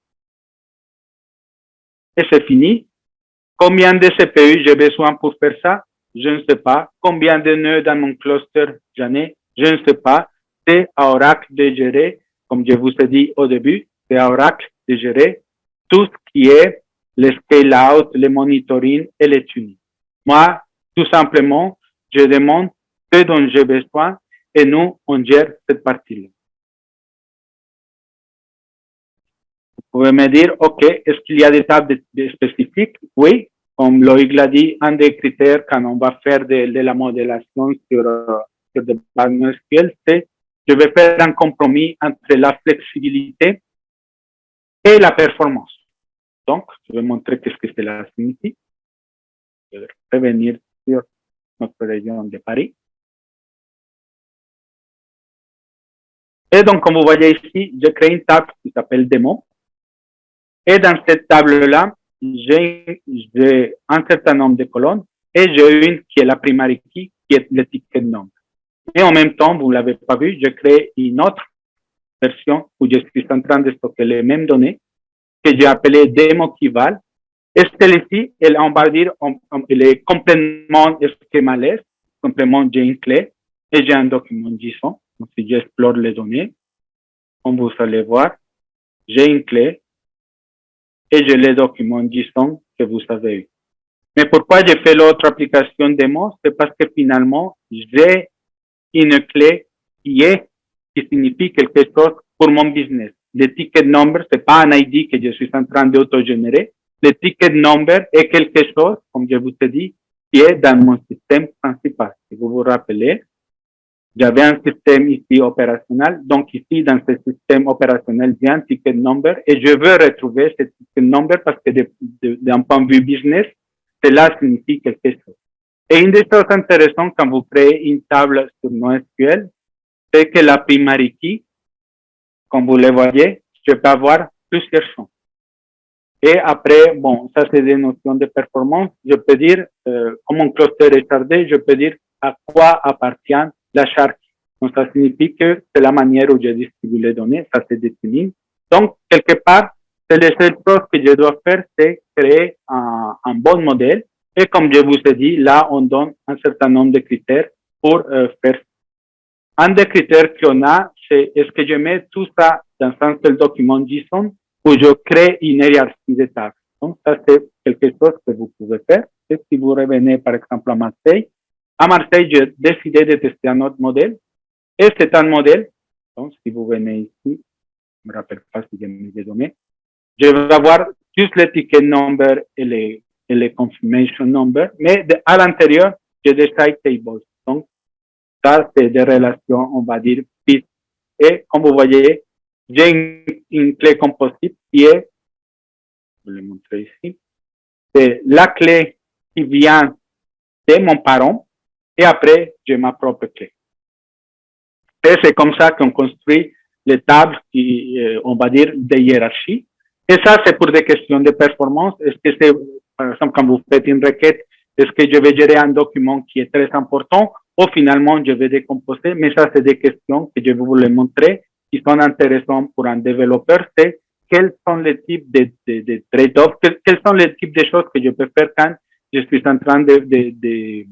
Et c'est fini. Combien de CPU j'ai besoin pour faire ça? Je ne sais pas. Combien de nœuds dans mon cluster j'en ai? Je ne sais pas. C'est à Oracle de gérer, comme je vous ai dit au début, c'est à Oracle de gérer tout ce qui est le scale-out, le monitoring et le tuning. Moi, tout simplement, je demande ce dont j'ai besoin et nous, on gère cette partie-là. Vous pouvez me dire, OK, est-ce qu'il y a des tables spécifiques? Oui, comme Loïc l'a dit, un des critères quand on va faire de la modélisation sur des bases NoSQL, c'est je vais faire un compromis entre la flexibilité et la performance. Donc, je vais montrer qu'est-ce que cela signifie. Je vais revenir sur notre région de Paris. Et donc, comme vous voyez ici, j'ai créé une table qui s'appelle démo. Et dans cette table-là, j'ai un certain nombre de colonnes et j'ai une qui est la primary key, qui est le ticket number. Et en même temps, vous ne l'avez pas vu, je crée une autre version où je suis en train de stocker les mêmes données que j'ai appelée démo eval. Et celle-ci, on va dire, elle est complètement schémaless, complètement j'ai une clé et j'ai un document JSON. Donc, si j'explore les données, comme vous allez voir, j'ai une clé et j'ai les documents JSON que vous avez eu. Mais pourquoi j'ai fait l'autre application démo? C'est parce que finalement, j'ai une clé qui signifie quelque chose pour mon business. Le ticket number, c'est pas un ID que je suis en train d'autogénérer. Le ticket number est quelque chose, comme je vous ai dit, qui est dans mon système principal. Si vous vous rappelez, j'avais un système ici opérationnel. Donc ici, dans ce système opérationnel, j'ai un ticket number et je veux retrouver ce ticket number parce que d'un point de vue business, cela signifie quelque chose. Et une des choses intéressantes quand vous créez une table sur NoSQL, c'est que la primary key, comme vous le voyez, je peux avoir plusieurs champs. Et après, bon, ça c'est des notions de performance. Je peux dire, comme mon cluster est chargé, je peux dire à quoi appartient la charge. Donc, ça signifie que c'est la manière où je distribue les données, ça c'est défini. Donc, quelque part, C'est la seule chose que je dois faire, c'est créer un bon modèle. Et comme je vous ai dit, là, on donne un certain nombre de critères pour faire. Un des critères qu'on a, c'est est-ce que je mets tout ça dans un seul document JSON ou je crée une hiérarchie de tâches. Donc, ça, c'est quelque chose que vous pouvez faire. Et si vous revenez, par exemple, à Marseille, j'ai décidé de tester un autre modèle. Et c'est un modèle. Donc, si vous venez ici, je ne me rappelle pas si j'ai mis les données. Je vais avoir juste les ticket number et les confirmation number, mais à l'intérieur, j'ai des side tables. Donc, ça, c'est des relations, on va dire, fixes. Et comme vous voyez, j'ai une clé composite qui est, je vais le montrer ici, c'est la clé qui vient de mon parent et après, j'ai ma propre clé. Et c'est comme ça qu'on construit les tables qui, on va dire, de hiérarchie. Et ça, c'est pour des questions de performance. Est-ce que c'est, par exemple, quand vous faites une requête, est-ce que je vais gérer un document qui est très important ou finalement je vais décomposer? Mais ça, c'est des questions que je vais vous les montrer qui sont intéressantes pour un développeur. C'est quels sont les types de trade-offs, quels sont les types de choses que je peux faire quand je suis en train de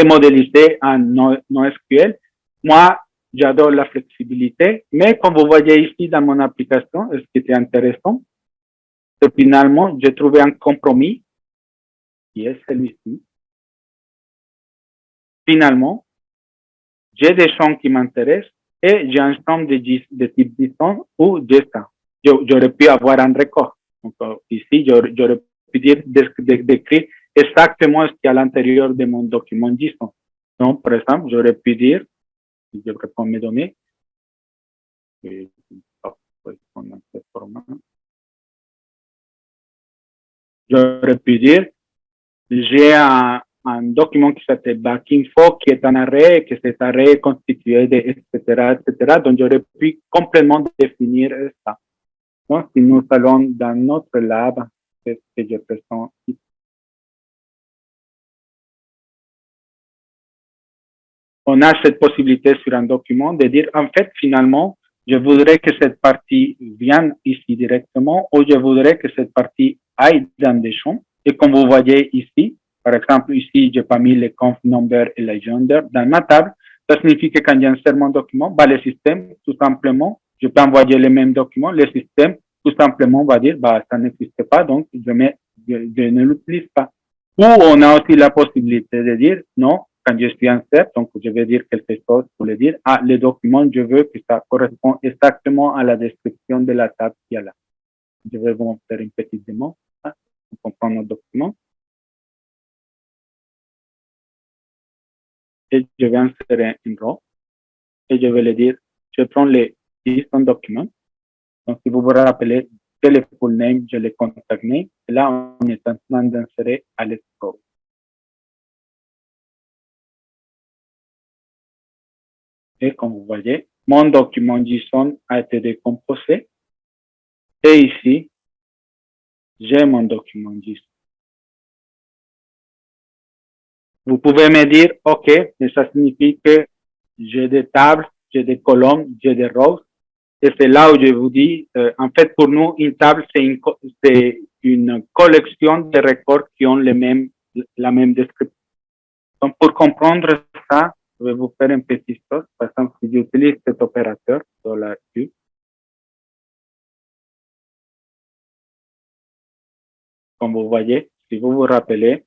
modéliser un NoSQL. Moi, j'adore la flexibilité, mais comme vous voyez ici dans mon application, ce qui était intéressant, c'est que finalement, j'ai trouvé un compromis, qui est celui-ci. Finalement, j'ai des champs qui m'intéressent et j'ai un champ de type JSON ou JSON. J'aurais pu avoir un record. Donc, ici, j'aurais pu dire, décrire exactement ce qu'il y a à l'intérieur de mon document JSON. Donc, par exemple, j'aurais pu dire, si je reprends mes données, j'aurais pu dire, j'ai un document qui s'appelle backinfo qui est un arrêt, que cet arrêt est constitué de, etc., etc. Donc, j'aurais pu complètement définir ça. Donc, si nous allons dans notre lab, c'est ce que je présente ici. On a cette possibilité sur un document de dire, en fait, finalement, je voudrais que cette partie vienne ici directement ou je voudrais que cette partie aille dans des champs. Et comme vous voyez ici, par exemple, ici, je n'ai pas mis les conf number et les gender dans ma table. Ça signifie que quand j'insère mon document, bah, le système, tout simplement, je peux envoyer les mêmes documents. Le système, tout simplement, va dire, bah, ça n'existe pas, donc je ne l'utilise pas. Ou on a aussi la possibilité de dire, non, quand je suis insert, donc je vais dire quelque chose pour le dire, ah, le document, je veux que ça correspond exactement à la description de la table qui est là. Je vais vous faire une petite démo, hein, pour comprendre notre document. Et je vais insérer une row et je vais le dire, je prends les JSON documents. Donc, si vous vous rappelez, c'est le full name, je le contact name. Et là, on est en train d'insérer à l'escrow. Et comme vous voyez, mon document JSON a été décomposé. Et ici, j'ai mon document JSON. Vous pouvez me dire, OK, mais ça signifie que j'ai des tables, j'ai des colonnes, j'ai des rows. Et c'est là où je vous dis, en fait, pour nous, une table, c'est une collection de records qui ont la même description. Donc, pour comprendre ça, je vais vous faire une petite chose. Par exemple, si j'utilise cet opérateur, $U, comme vous voyez, si vous vous rappelez,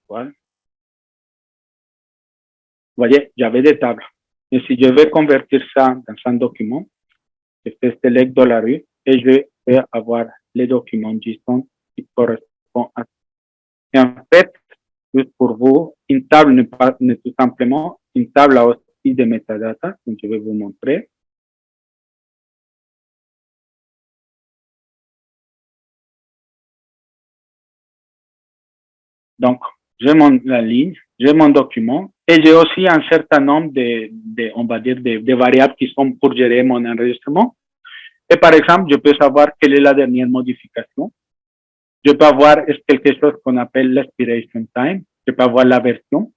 voilà. Vous voyez, j'avais des tables. Et si je vais convertir ça dans un document, je fais select $U et je vais avoir les documents JSON qui correspondent à ça. Et en fait, juste pour vous, une table n'est tout simplement, une table a aussi des métadatas, donc je vais vous montrer. Donc, j'ai la ligne, j'ai mon document et j'ai aussi un certain nombre on va dire, de variables qui sont pour gérer mon enregistrement. Et par exemple, je peux savoir quelle est la dernière modification. Je peux avoir quelque chose qu'on appelle l'expiration time. Je peux avoir la version.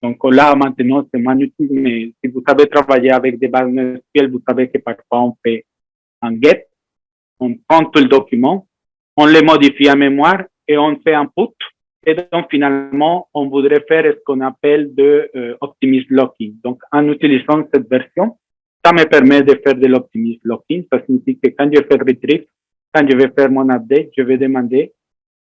Donc là, maintenant, c'est moins utile, mais si vous savez travailler avec des bases NoSQL, vous savez que parfois on fait un get, on prend tout le document, on le modifie en mémoire et on fait un put. Et donc, finalement, on voudrait faire ce qu'on appelle de optimist locking. Donc, en utilisant cette version, ça me permet de faire de l'optimist locking. Ça signifie que quand je fais retrieve, quand je vais faire mon update, je vais demander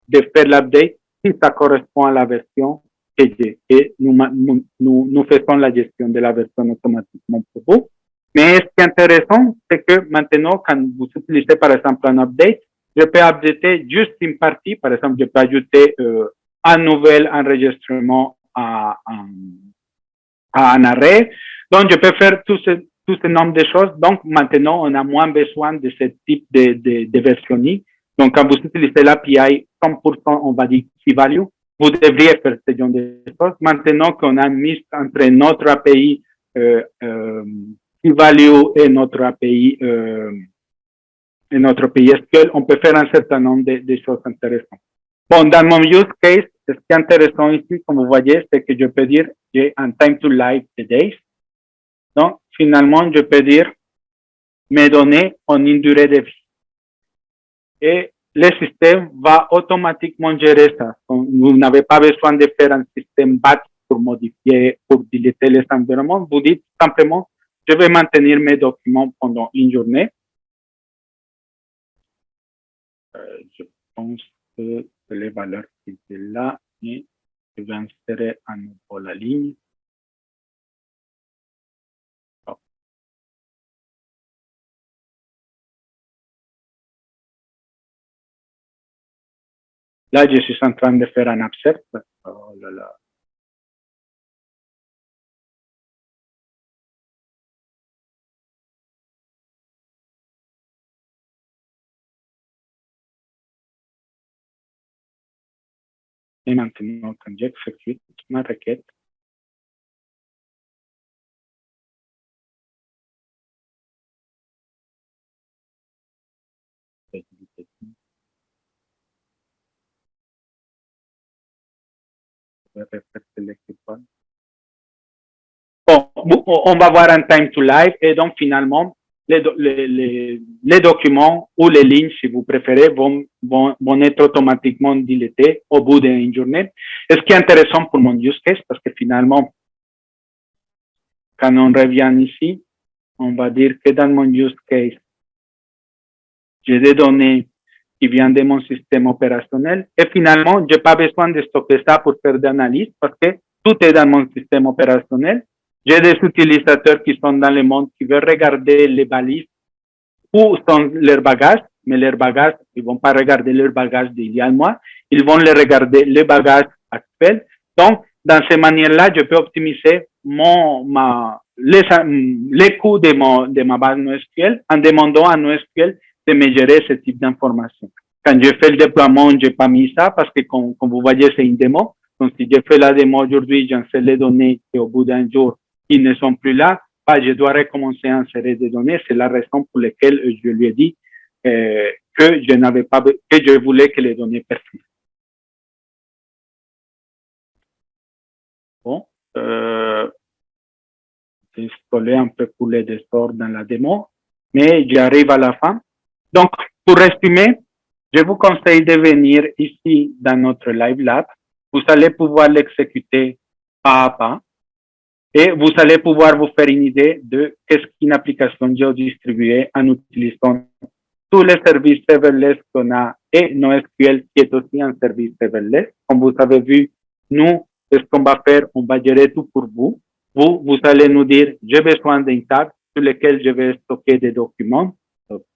de faire l'update si ça correspond à la version que j'ai. Et nous faisons la gestion de la version automatiquement pour vous. Mais ce qui est intéressant, c'est que maintenant, quand vous utilisez par exemple un update, je peux updater juste une partie. Par exemple, je peux ajouter un nouvel enregistrement à un arrêt. Donc, je peux faire tout ce nombre de choses. Donc, maintenant, on a moins besoin de ce type de versionning. Donc, quand vous utilisez l'API 100%, on va dire key value, vous devriez faire ce genre de choses. Maintenant qu'on a mis entre notre API key value et notre API SQL, on peut faire un certain nombre de choses intéressantes. Bon, dans mon use case, ce qui est intéressant ici, comme vous voyez, c'est que je peux dire j'ai un time to live de days. Donc, finalement, je peux dire mes données ont une durée de vie. Et le système va automatiquement gérer ça. Donc, vous n'avez pas besoin de faire un système batch pour modifier, pour dilater les environnements. Vous dites simplement, je vais maintenir mes documents pendant une journée. Je pense que c'est les valeurs qui étaient là et je vais insérer à nouveau la ligne. Oh. Là, je suis en train de faire un upsert. Oh là là. Et maintenant, quand j'exécute ma requête, bon, on va voir un time to live et donc finalement, les documents ou les lignes, si vous préférez, vont être automatiquement dilatés au bout d'une journée. Et ce qui est intéressant pour mon use case, parce que finalement, quand on revient ici, on va dire que dans mon use case, j'ai des données qui viennent de mon système opérationnel et finalement, je n'ai pas besoin de stocker ça pour faire des analyses parce que tout est dans mon système opérationnel. J'ai des utilisateurs qui sont dans le monde qui veulent regarder les balises où sont leurs bagages, mais leurs bagages, ils ne vont pas regarder leurs bagages d'il y a un mois, ils vont les regarder les bagages actuels. Donc, dans cette manière-là, je peux optimiser les coûts de ma base NoSQL en demandant à NoSQL de me gérer ce type d'informations. Quand je fais le déploiement, je n'ai pas mis ça parce que, comme vous voyez, c'est une démo. Donc, si je fais la démo aujourd'hui, j'insère les données et au bout d'un jour, ils ne sont plus là, je dois recommencer à insérer des données. C'est la raison pour laquelle je lui ai dit que je n'avais pas, que je voulais que les données persistent. Bon, j'ai scrollé un peu pour les désordres dans la démo, mais j'arrive à la fin. Donc, pour résumer, je vous conseille de venir ici dans notre Live Lab. Vous allez pouvoir l'exécuter pas à pas. Et vous allez pouvoir vous faire une idée de qu'est-ce qu'une application géodistribuée en utilisant tous les services serverless qu'on a et NoSQL qui est aussi un service serverless. Comme vous avez vu, nous, ce qu'on va faire, on va gérer tout pour vous. Vous allez nous dire, j'ai besoin d'une table sur laquelle je vais stocker des documents,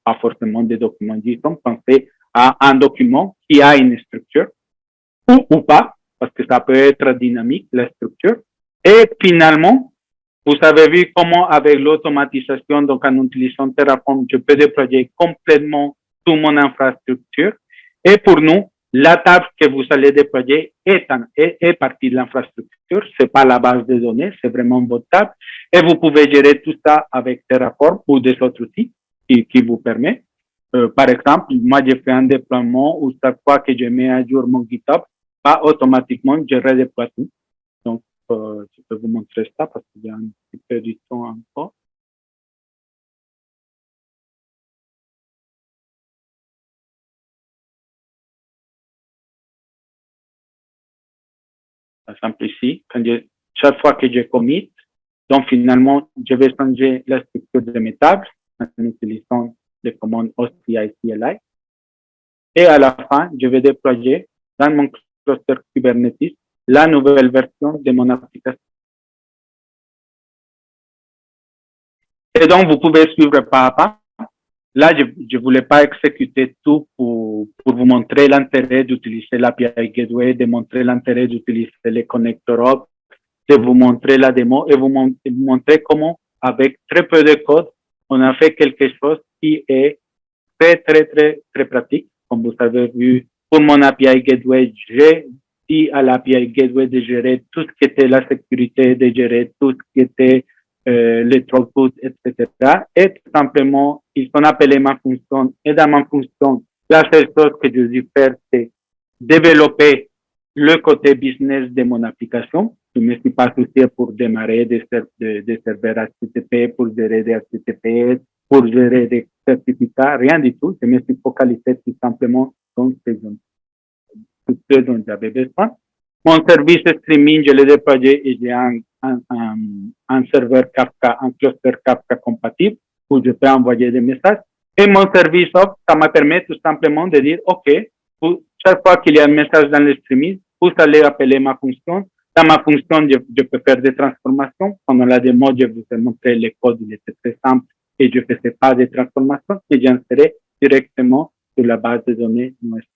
pas forcément des documents JSON, pensez à un document qui a une structure ou pas, parce que ça peut être dynamique, la structure. Et finalement, vous avez vu comment avec l'automatisation, donc en utilisant Terraform, je peux déployer complètement toute mon infrastructure. Et pour nous, la table que vous allez déployer est partie de l'infrastructure. C'est pas la base de données, c'est vraiment votre table. Et vous pouvez gérer tout ça avec Terraform ou des autres outils qui vous permettent. Par exemple, moi, j'ai fait un déploiement où chaque fois que je mets à jour mon GitHub, automatiquement, je redéploie tout. Donc, je peux vous montrer ça parce qu'il y a un petit peu du temps encore. Par exemple ici, chaque fois que je commit, donc finalement, je vais changer la structure de mes tables en utilisant les commandes OCI CLI. Et à la fin, je vais déployer dans mon cluster Kubernetes la nouvelle version de mon application. Et donc, vous pouvez suivre pas à pas. Là, je ne voulais pas exécuter tout pour vous montrer l'intérêt d'utiliser l'API Gateway, de montrer l'intérêt d'utiliser les connecteurs hub, de vous montrer la démo et vous montrer comment, avec très peu de code, on a fait quelque chose qui est très pratique. Comme vous avez vu, pour mon API Gateway, j'ai dit à l'API Gateway de gérer tout ce qui était la sécurité, de gérer tout ce qui était les throughput, etc. Et tout simplement, ils ont appelé ma fonction. Et dans ma fonction, la seule chose que je dû faire, c'est développer le côté business de mon application. Je ne me suis pas soucié pour démarrer des serveurs HTTP, pour gérer des HTTPS, pour gérer des certificats, rien du tout. Je me suis focalisé tout simplement sur ce dont j'avais besoin. Mon service streaming, je l'ai déployé et j'ai un serveur Kafka, un cluster Kafka compatible où je peux envoyer des messages. Et mon service off, ça m'a permis tout simplement de dire, OK, chaque fois qu'il y a un message dans le streaming, vous allez appeler ma fonction. Dans ma fonction, je peux faire des transformations. Pendant la démo, je vous ai montré le code, il était très simple et je ne faisais pas de transformations et j'insérais directement sur la base de données NoSQL.